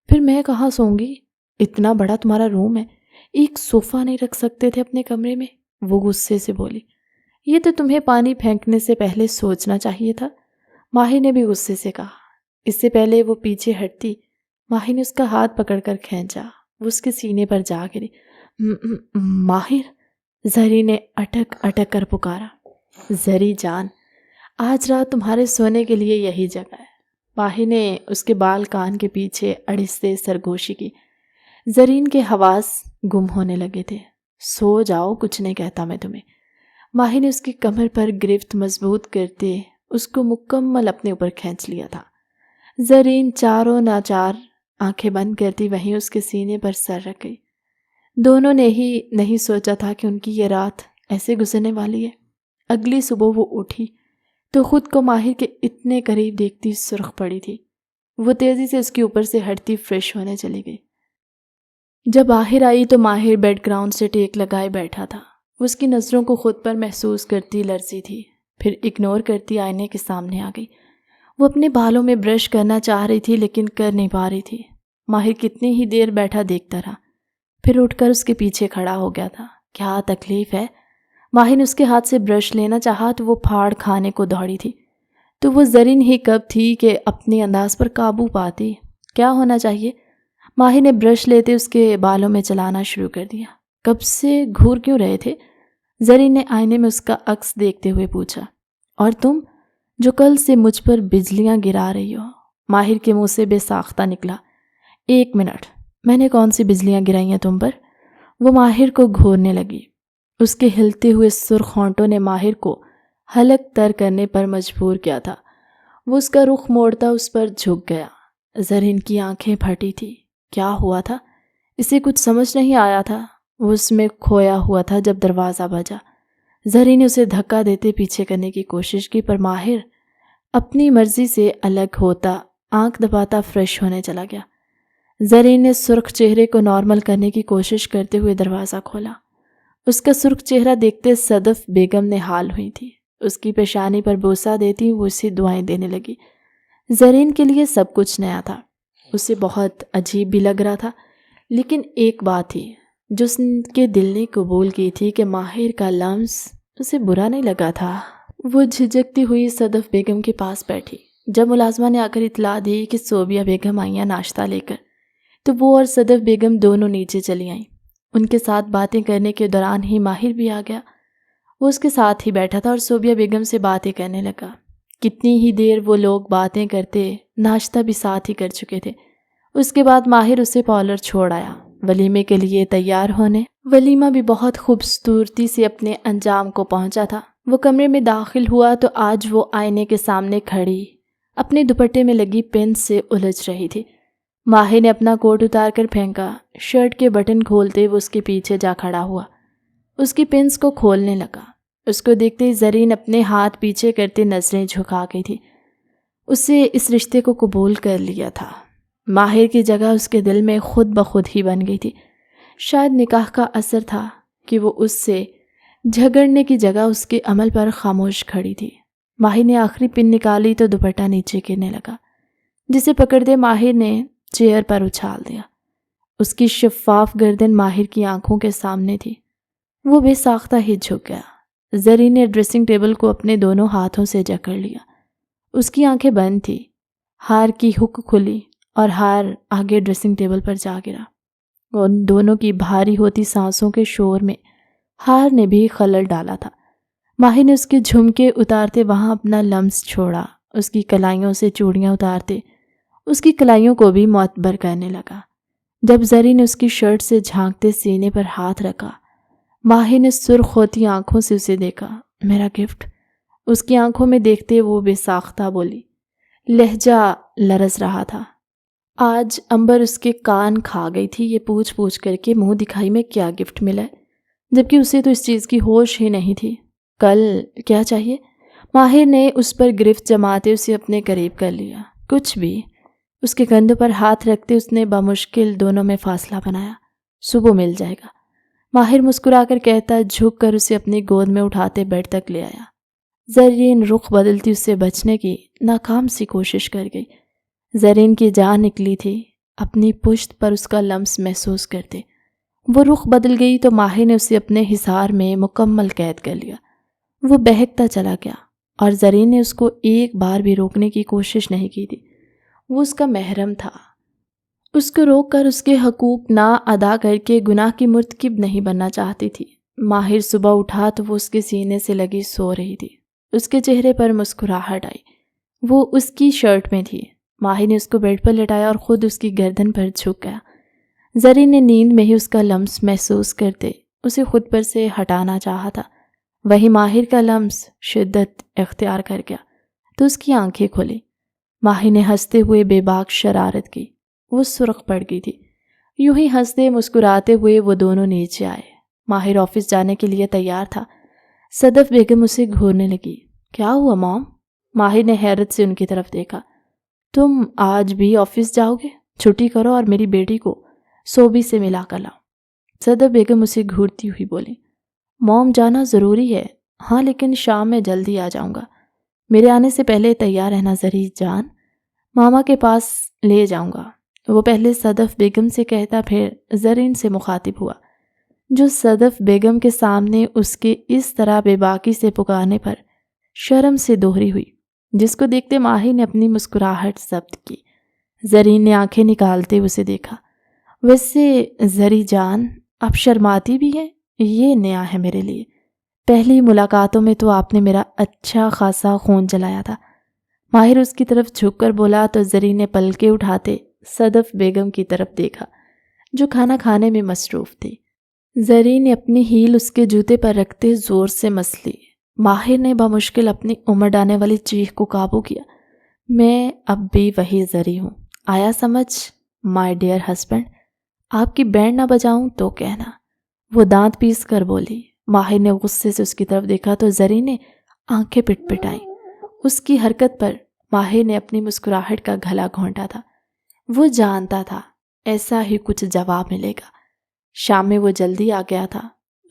پھر میں کہاں سوں گی؟ اتنا بڑا تمہارا روم ہے، ایک صوفہ نہیں رکھ سکتے تھے اپنے کمرے میں؟ وہ غصے سے بولی۔ یہ تو تمہیں پانی پھینکنے سے پہلے سوچنا چاہیے تھا، ماہر نے بھی غصے سے کہا۔ اس سے پہلے وہ پیچھے ہٹتی، ماہر نے اس کا ہاتھ پکڑ کر کھینچا۔ وہ اس کے سینے پر جا گری۔ ماہر، زری نے اٹک اٹک کر پکارا۔ زری جان، آج رات تمہارے سونے کے لیے یہی جگہ ہے۔ ماہر نے اس کے بال کان کے پیچھے اڑستے سرگوشی کی۔ زرین کے حواس گم ہونے لگے تھے۔ سو جاؤ، کچھ نہیں کہتا میں تمہیں۔ ماہر نے اس کی کمر پر گرفت مضبوط کرتے اس کو مکمل اپنے اوپر کھینچ لیا تھا۔ زرین چاروں ناچار آنکھیں بند کرتی وہیں اس کے سینے پر سر رکھ گئی۔ دونوں نے ہی نہیں سوچا تھا کہ ان کی یہ رات ایسے گزرنے والی ہے۔ اگلی صبح وہ اٹھی تو خود کو ماہر کے اتنے قریب دیکھتی سرخ پڑی تھی۔ وہ تیزی سے اس کے اوپر سے ہٹتی فریش ہونے چلی گئی۔ جب باہر آئی تو ماہر بیڈ گراؤنڈ سے ٹیک لگائے بیٹھا تھا۔ اس کی نظروں کو خود پر محسوس کرتی لرزی تھی، پھر اگنور کرتی آئینے کے سامنے آ گئی۔ وہ اپنے بالوں میں برش کرنا چاہ رہی تھی لیکن کر نہیں پا رہی تھی۔ ماہر کتنی ہی دیر بیٹھا دیکھتا رہا، پھر اٹھ کر اس کے پیچھے کھڑا ہو گیا تھا۔ کیا تکلیف ہے؟ ماہر نے اس کے ہاتھ سے برش لینا چاہا تو وہ پھاڑ کھانے کو دوڑی تھی۔ تو وہ زرین ہی کب تھی کہ اپنے انداز پر قابو پاتی؟ کیا ہونا چاہیے؟ ماہر نے برش لیتے اس کے بالوں میں چلانا شروع کر دیا۔ کب سے گھور کیوں رہے تھے؟ زرین نے آئینے میں اس کا عکس دیکھتے ہوئے پوچھا۔ اور تم جو کل سے مجھ پر بجلیاں گرا رہی ہو؟ ماہر کے منہ سے بے ساختہ نکلا۔ ایک منٹ، میں نے کون سی بجلیاں گرائی ہیں تم پر؟ وہ ماہر کو گھورنے لگی۔ اس کے ہلتے ہوئے سرخ ہونٹوں نے ماہر کو حلق تر کرنے پر مجبور کیا تھا۔ وہ اس کا رخ موڑتا اس پر جھک گیا۔ زرین کی آنکھیں پھٹی تھی۔ کیا ہوا تھا؟ اسے کچھ سمجھ نہیں آیا تھا، وہ اس میں کھویا ہوا تھا جب دروازہ بجا۔ زرین نے اسے دھکا دیتے پیچھے کرنے کی کوشش کی، پر ماہر اپنی مرضی سے الگ ہوتا آنکھ دباتا فریش ہونے چلا گیا۔ زرین نے سرخ چہرے کو نارمل کرنے کی کوشش کرتے ہوئے دروازہ کھولا۔ اس کا سرخ چہرہ دیکھتے صدف بیگم نے حال ہوئی تھی۔ اس کی پیشانی پر بوسہ دیتی وہ اسے دعائیں دینے لگی۔ زرین کے لیے سب کچھ نیا تھا، اسے بہت عجیب بھی لگ رہا تھا، لیکن ایک بات تھی جو اس کے دل نے قبول کی تھی کہ ماہر کا لمس اسے برا نہیں لگا تھا۔ وہ جھجکتی ہوئی صدف بیگم کے پاس بیٹھی۔ جب ملازمہ نے آ کر اطلاع دی کہ صوبیہ بیگم آئی ہیں ناشتہ لے کر، تو وہ اور صدف بیگم دونوں نیچے چلی آئیں۔ ان کے ساتھ باتیں کرنے کے دوران ہی ماہر بھی آ گیا۔ وہ اس کے ساتھ ہی بیٹھا تھا اور صوبیہ بیگم سے باتیں کرنے لگا۔ کتنی ہی دیر وہ لوگ باتیں کرتے، ناشتہ بھی ساتھ ہی کر چکے تھے۔ اس کے بعد ماہر اسے پارلر چھوڑ آیا ولیمے کے لیے تیار ہونے۔ ولیمہ بھی بہت خوبصورتی سے اپنے انجام کو پہنچا تھا۔ وہ کمرے میں داخل ہوا تو آج وہ آئینے کے سامنے کھڑی اپنے دوپٹے میں لگی پن سے الجھ رہی تھی۔ ماہر نے اپنا کوٹ اتار کر پھینکا، شرٹ کے بٹن کھولتے وہ اس کے پیچھے جا کھڑا ہوا، اس کی پنس کو کھولنے لگا۔ اس کو دیکھتے ہی زرین اپنے ہاتھ پیچھے کرتے نظریں جھکا گئی تھی۔ اسے اس رشتے کو قبول کر لیا تھا۔ ماہر کی جگہ اس کے دل میں خود بخود ہی بن گئی تھی۔ شاید نکاح کا اثر تھا کہ وہ اس سے جھگڑنے کی جگہ اس کے عمل پر خاموش کھڑی تھی۔ ماہر نے آخری پن نکالی تو دوپٹہ نیچے گرنے لگا، جسے پکڑتے ماہر نے چیئر پر اچھال دیا۔ اس کی شفاف گردن ماہر کی آنکھوں کے سامنے تھی۔ وہ بے ساختہ ہی جھک گیا۔ زرین نے ڈریسنگ ٹیبل کو اپنے دونوں ہاتھوں سے جکڑ لیا۔ اس کی آنکھیں بند تھی۔ ہار کی ہک کھلی اور ہار آگے ڈریسنگ ٹیبل پر جا گرا۔ ان دونوں کی بھاری ہوتی سانسوں کے شور میں ہار نے بھی خلل ڈالا تھا۔ ماہر نے اس کے جھمکے اتارتے وہاں اپنا لمس چھوڑا، اس کی کلائیوں سے چوڑیاں اتارتے اس کی کلائیوں کو بھی معتبر کرنے لگا۔ جب زرین نے اس کی شرٹ سے جھانکتے سینے پر ہاتھ رکھا، ماہر نے سرخ ہوتی آنکھوں سے اسے دیکھا۔ میرا گفٹ؟ اس کی آنکھوں میں دیکھتے وہ بے ساختہ بولی، لہجہ لرز رہا تھا۔ آج امبر اس کے کان کھا گئی تھی یہ پوچھ پوچھ کر کے منہ دکھائی میں کیا گفٹ ملا ہے، جبکہ اسے تو اس چیز کی ہوش ہی نہیں تھی۔ کل کیا چاہیے؟ ماہر نے اس پر گرفت جماتے اسے اپنے قریب کر لیا۔ کچھ بھی۔ اس کے کندھوں پر ہاتھ رکھتے اس نے بمشکل دونوں میں فاصلہ بنایا۔ صبح مل جائے گا، ماہر مسکرا کر کہتا، جھک کر اسے اپنی گود میں اٹھاتے بیڈ تک لے آیا۔ زرین رخ بدلتی اس سے بچنے کی ناکام سی کوشش کر گئی۔ زرین کی جان نکلی تھی اپنی پشت پر اس کا لمس محسوس کرتے۔ وہ رخ بدل گئی تو ماہر نے اسے اپنے حصار میں مکمل قید کر لیا۔ وہ بہکتا چلا گیا اور زرین نے اس کو ایک بار بھی روکنے کی کوشش نہیں کی تھی۔ وہ اس کا محرم تھا، اس کو روک کر اس کے حقوق نہ ادا کر کے گناہ کی مرتکب نہیں بننا چاہتی تھی۔ ماہر صبح اٹھا تو وہ اس کے سینے سے لگی سو رہی تھی۔ اس کے چہرے پر مسکراہٹ آئی۔ وہ اس کی شرٹ میں تھی۔ ماہر نے اس کو بیڈ پر لٹایا اور خود اس کی گردن پر جھک گیا۔ زرین نے نیند میں ہی اس کا لمس محسوس کرتے اسے خود پر سے ہٹانا چاہا تھا۔ وہی ماہر کا لمس شدت اختیار کر گیا تو اس کی آنکھیں کھلی۔ ماہر نے ہنستے ہوئے بے باک شرارت کی۔ وہ سرخ پڑ گئی تھی۔ یوں ہی ہنستے مسکراتے ہوئے وہ دونوں نیچے آئے۔ ماہر آفس جانے کے لیے تیار تھا۔ صدف بیگم اسے گھورنے لگی۔ کیا ہوا مام؟ ماہر نے حیرت سے ان کی طرف دیکھا۔ تم آج بھی آفس جاؤ گے؟ چھٹی کرو اور میری بیٹی کو صوبی سے ملا کر لاؤ۔ صدف بیگم اسے گھورتی ہوئی بولی۔ موم جانا ضروری ہے، ہاں لیکن شام میں جلدی آ جاؤں گا۔ میرے آنے سے پہلے تیار رہنا زرین جان، ماما کے پاس لے جاؤں گا۔ وہ پہلے صدف بیگم سے کہتا پھر زرین سے مخاطب ہوا، جو صدف بیگم کے سامنے اس کے اس طرح بے باکی سے پکارنے پر شرم سے دوہری ہوئی، جس کو دیکھتے ماہر نے اپنی مسکراہٹ ضبط کی۔ زرین نے آنکھیں نکالتے اسے دیکھا۔ ویسے زری جان، آپ شرماتی بھی ہیں؟ یہ نیا ہے میرے لیے۔ پہلی ملاقاتوں میں تو آپ نے میرا اچھا خاصا خون جلایا تھا۔ ماہر اس کی طرف جھک کر بولا تو زرین نے پلکیں اٹھاتے صدف بیگم کی طرف دیکھا، جو کھانا کھانے میں مصروف تھی۔ زرین نے اپنی ہیل اس کے جوتے پر رکھتے زور سے مس لی۔ ماہر نے بمشکل اپنی امڑ آنے والی چیخ کو قابو کیا۔ میں اب بھی وہی زری ہوں، آیا سمجھ مائی ڈیئر ہسبینڈ؟ آپ کی بینڈ نہ بجاؤں تو کہنا، وہ دانت پیس کر بولی۔ ماہر نے غصے سے اس کی طرف دیکھا تو زرین نے آنکھیں پٹ پٹائیں۔ اس کی حرکت پر ماہر نے اپنی مسکراہٹ کا گھلا گھونٹا تھا۔ وہ جانتا تھا ایسا ہی کچھ جواب ملے گا۔ شام میں وہ جلدی آ گیا تھا،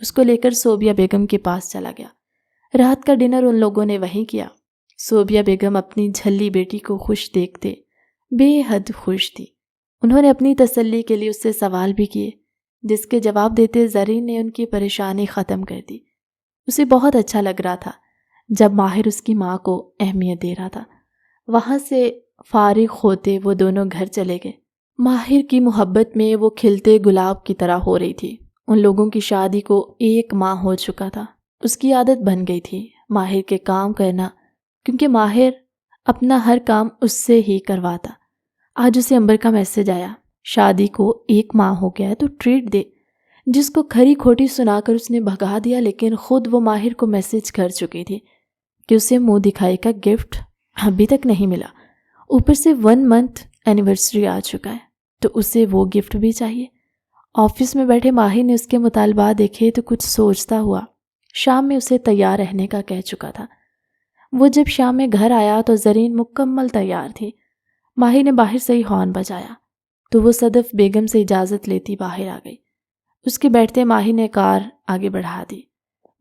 اس کو لے کر صوبیہ بیگم کے پاس چلا گیا۔ رات کا ڈنر ان لوگوں نے وہیں کیا۔ صوبیہ بیگم اپنی جھلی بیٹی کو خوش دیکھتے بے حد خوش تھی۔ انہوں نے اپنی تسلی کے لیے اس سے سوال بھی کیے، جس کے جواب دیتے زرین نے ان کی پریشانی ختم کر دی۔ اسے بہت اچھا لگ رہا تھا جب ماہر اس کی ماں کو اہمیت دے رہا تھا۔ وہاں سے فارغ ہوتے وہ دونوں گھر چلے گئے۔ ماہر کی محبت میں وہ کھلتے گلاب کی طرح ہو رہی تھی۔ ان لوگوں کی شادی کو 1 ماہ ہو چکا تھا۔ اس کی عادت بن گئی تھی ماہر کے کام کرنا، کیونکہ ماہر اپنا ہر کام اس سے ہی کرواتا۔ آج اسے امبر کا میسج آیا، شادی کو 1 ماہ ہو گیا ہے تو ٹریٹ دے، جس کو کھری کھوٹی سنا کر اس نے بھگا دیا، لیکن خود وہ ماہر کو میسج کر چکی تھی کہ اسے منہ دکھائی کا گفٹ ابھی تک نہیں ملا، اوپر سے 1 منتھ اینیورسری آ چکا ہے تو اسے وہ گفٹ بھی چاہیے۔ آفس میں بیٹھے ماہر نے اس کے مطالبات دیکھے تو کچھ سوچتا ہوا شام میں اسے تیار رہنے کا کہہ چکا تھا۔ وہ جب شام میں گھر آیا تو زرین مکمل تیار تھی۔ ماہر نے باہر سے ہی ہارن بجایا تو وہ صدف بیگم سے اجازت لیتی باہر آ گئی۔ اس کے بیٹھتے ماہر نے کار آگے بڑھا دی۔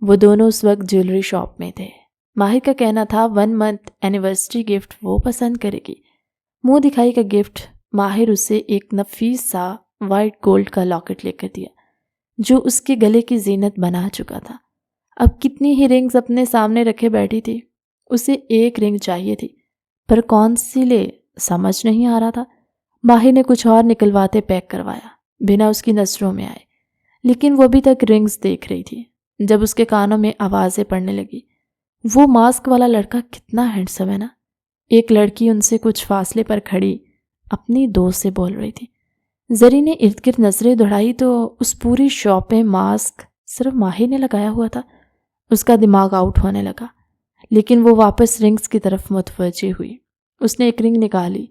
وہ دونوں اس وقت جیولری شاپ میں تھے۔ ماہر کا کہنا تھا 1 منتھ اینیورسری گفٹ وہ پسند کرے گی۔ منہ دکھائی کا گفٹ ماہر اسے ایک نفیس سا وائٹ گولڈ کا لاکٹ لے کر دیا جو اس کے گلے کی زینت بنا چکا تھا۔ اب کتنی ہی رنگز اپنے سامنے رکھے بیٹھی تھی، اسے 1 رنگ چاہیے تھی، پر کون سی لے سمجھ نہیں آ رہا تھا۔ ماہر نے کچھ اور نکلواتے پیک کروایا بنا اس کی نظروں میں آئے، لیکن وہ ابھی تک رنگز دیکھ رہی تھی جب اس کے کانوں میں آوازیں پڑنے لگی۔ وہ ماسک والا لڑکا کتنا ہینڈسم ہے نا۔ ایک لڑکی ان سے کچھ فاصلے پر کھڑی اپنی دوست سے بول رہی تھی۔ زری نے ارد گرد نظریں دوڑائی تو اس پوری شاپ میں ماسک صرف ماہر نے لگایا ہوا تھا۔ اس کا دماغ آؤٹ ہونے لگا، لیکن وہ واپس رنگز کی طرف متوجہ ہوئی۔ اس نے ایک رنگ نکالی،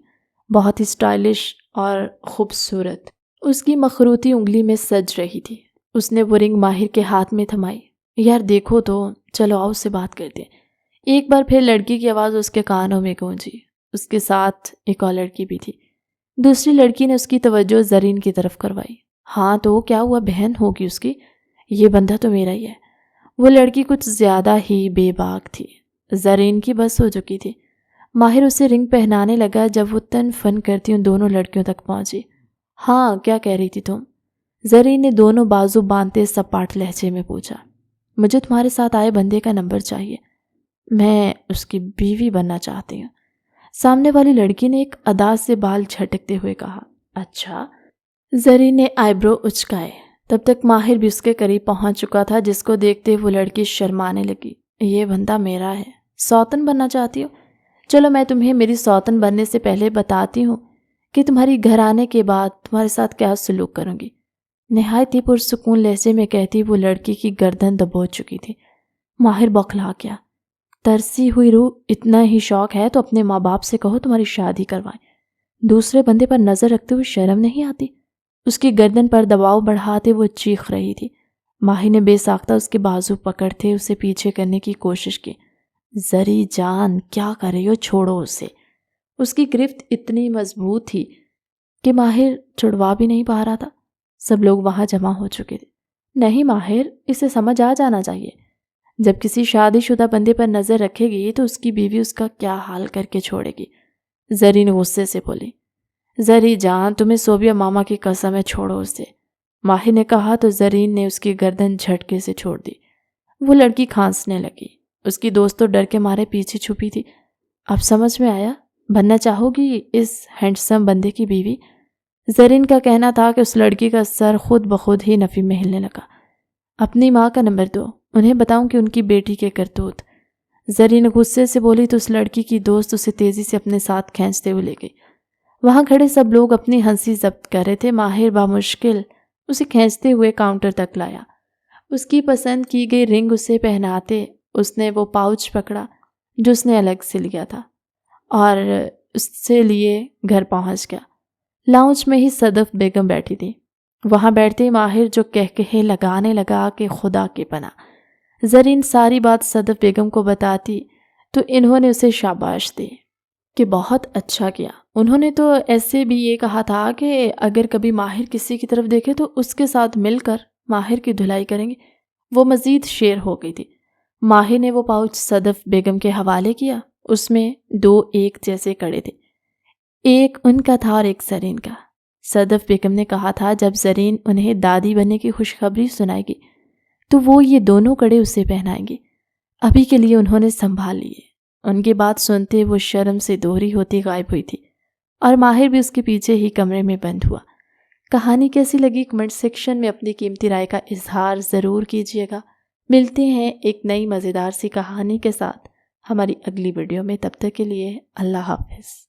بہت ہی سٹائلش اور خوبصورت، اس کی مخروطی انگلی میں سج رہی تھی۔ اس نے وہ رنگ ماہر کے ہاتھ میں تھمائی۔ یار دیکھو تو، چلو آؤ اس سے بات کرتے ہیں۔ ایک بار پھر لڑکی کی آواز اس کے کانوں میں گونجی۔ اس کے ساتھ ایک اور لڑکی بھی تھی۔ دوسری لڑکی نے اس کی توجہ زرین کی طرف کروائی۔ ہاں تو کیا ہوا، بہن ہوگی اس کی، یہ بندہ تو میرا ہی ہے۔ وہ لڑکی کچھ زیادہ ہی بے باک تھی۔ زرین کی بس ہو چکی تھی۔ ماہر اسے رنگ پہنانے لگا جب وہ تن فن کرتی ان دونوں لڑکیوں تک پہنچی۔ ہاں کیا کہہ رہی تھی تم؟ زرین نے دونوں بازو باندھتے سپاٹ لہجے میں پوچھا۔ مجھے تمہارے ساتھ آئے بندے کا نمبر چاہیے، میں اس کی بیوی بننا چاہتی ہوں۔ سامنے والی لڑکی نے ایک ادا سے بال جھٹکتے ہوئے کہا۔ اچھا؟ زرین نے آئی برو اچکائے۔ تب تک ماہر بھی اس کے قریب پہنچ چکا تھا، جس کو دیکھتے وہ لڑکی شرمانے لگی۔ یہ بندہ میرا ہے، سوتن بننا چاہتی ہو؟ چلو میں تمہیں میری سوتن بننے سے پہلے بتاتی ہوں کہ تمہاری گھر آنے کے بعد تمہارے ساتھ کیا سلوک کروں گی۔ نہایت ہی پرسکون لہجے میں کہتی وہ لڑکی کی گردن دبوچ چکی تھی۔ ماہر بوکھلا گیا۔ ترسی ہوئی روح، اتنا ہی شوق ہے تو اپنے ماں باپ سے کہو تمہاری شادی کروائیں، دوسرے بندے پر نظر رکھتے ہوئے شرم نہیں آتی؟ اس کی گردن پر دباؤ بڑھاتے وہ چیخ رہی تھی۔ ماہر نے بے ساختہ اس کے بازو پکڑتے اسے پیچھے کرنے کی کوشش کی۔ زری جان کیا کر رہی ہو، چھوڑو اسے۔ اس کی گرفت اتنی مضبوط تھی کہ ماہر چھڑوا بھی نہیں پا رہا تھا۔ سب لوگ وہاں جمع ہو چکے تھے۔ نہیں ماہر، اسے سمجھ آ جانا چاہیے، جب کسی شادی شدہ بندے پر نظر رکھے گی تو اس کی بیوی اس کا کیا حال کر کے چھوڑے گی۔ زرین غصے سے بولی۔ زری جان تمہیں صوبیہ ماما کی قسم ہے، چھوڑو اسے، ماہر نے کہا تو زرین نے اس کی گردن جھٹکے سے چھوڑ دی۔ وہ لڑکی کھانسنے لگی۔ اس کی دوست تو ڈر کے مارے پیچھے چھپی تھی۔ اب سمجھ میں آیا، بننا چاہو گی اس ہینڈسم بندے کی بیوی؟ زرین کا کہنا تھا کہ اس لڑکی کا سر خود بخود ہی نفی میں ہلنے لگا۔ اپنی ماں کا نمبر دو، انہیں بتاؤں کہ ان کی بیٹی کے کرتوت۔ زرین غصے سے بولی تو اس لڑکی کی دوست اسے تیزی سے اپنے ساتھ کھینچتے ہوئے لے گئی۔ وہاں کھڑے سب لوگ اپنی ہنسی ضبط کر رہے تھے۔ ماہر بامشکل اسے کھینچتے ہوئے کاؤنٹر تک لایا۔ اس کی پسند کی گئی رنگ اسے پہناتے اس نے وہ پاؤچ پکڑا جو اس نے الگ سے لیا تھا اور اس سے لیے گھر پہنچ گیا۔ لاؤنج میں ہی صدف بیگم بیٹھی تھی۔ وہاں بیٹھتے ہی ماہر جو کہکہے لگانے لگا کہ خدا کے پناہ۔ زرین ساری بات صدف بیگم کو بتاتی تو انہوں نے اسے شاباش دی کہ بہت اچھا کیا۔ انہوں نے تو ایسے بھی یہ کہا تھا کہ اگر کبھی ماہر کسی کی طرف دیکھے تو اس کے ساتھ مل کر ماہر کی دھلائی کریں گے۔ وہ مزید شیر ہو گئی تھی۔ ماہر نے وہ پاؤچ صدف بیگم کے حوالے کیا۔ اس میں 2 ایک جیسے کڑے تھے، ایک ان کا تھا اور ایک زرین کا۔ صدف بیگم نے کہا تھا جب زرین انہیں دادی بننے کی خوشخبری سنائے گی تو وہ یہ دونوں کڑے اسے پہنائیں گے۔ ابھی کے لیے انہوں نے سنبھال لیے۔ ان کی بات سنتے وہ شرم سے دوہری ہوتی غائب ہوئی تھی اور ماہر بھی اس کے پیچھے ہی کمرے میں بند ہوا۔ کہانی کیسی لگی کمنٹ سیکشن میں اپنی قیمتی رائے کا اظہار ضرور کیجیے گا۔ ملتے ہیں ایک نئی مزیدار سی کہانی کے ساتھ ہماری اگلی ویڈیو میں، تب تک کے لیے اللہ حافظ۔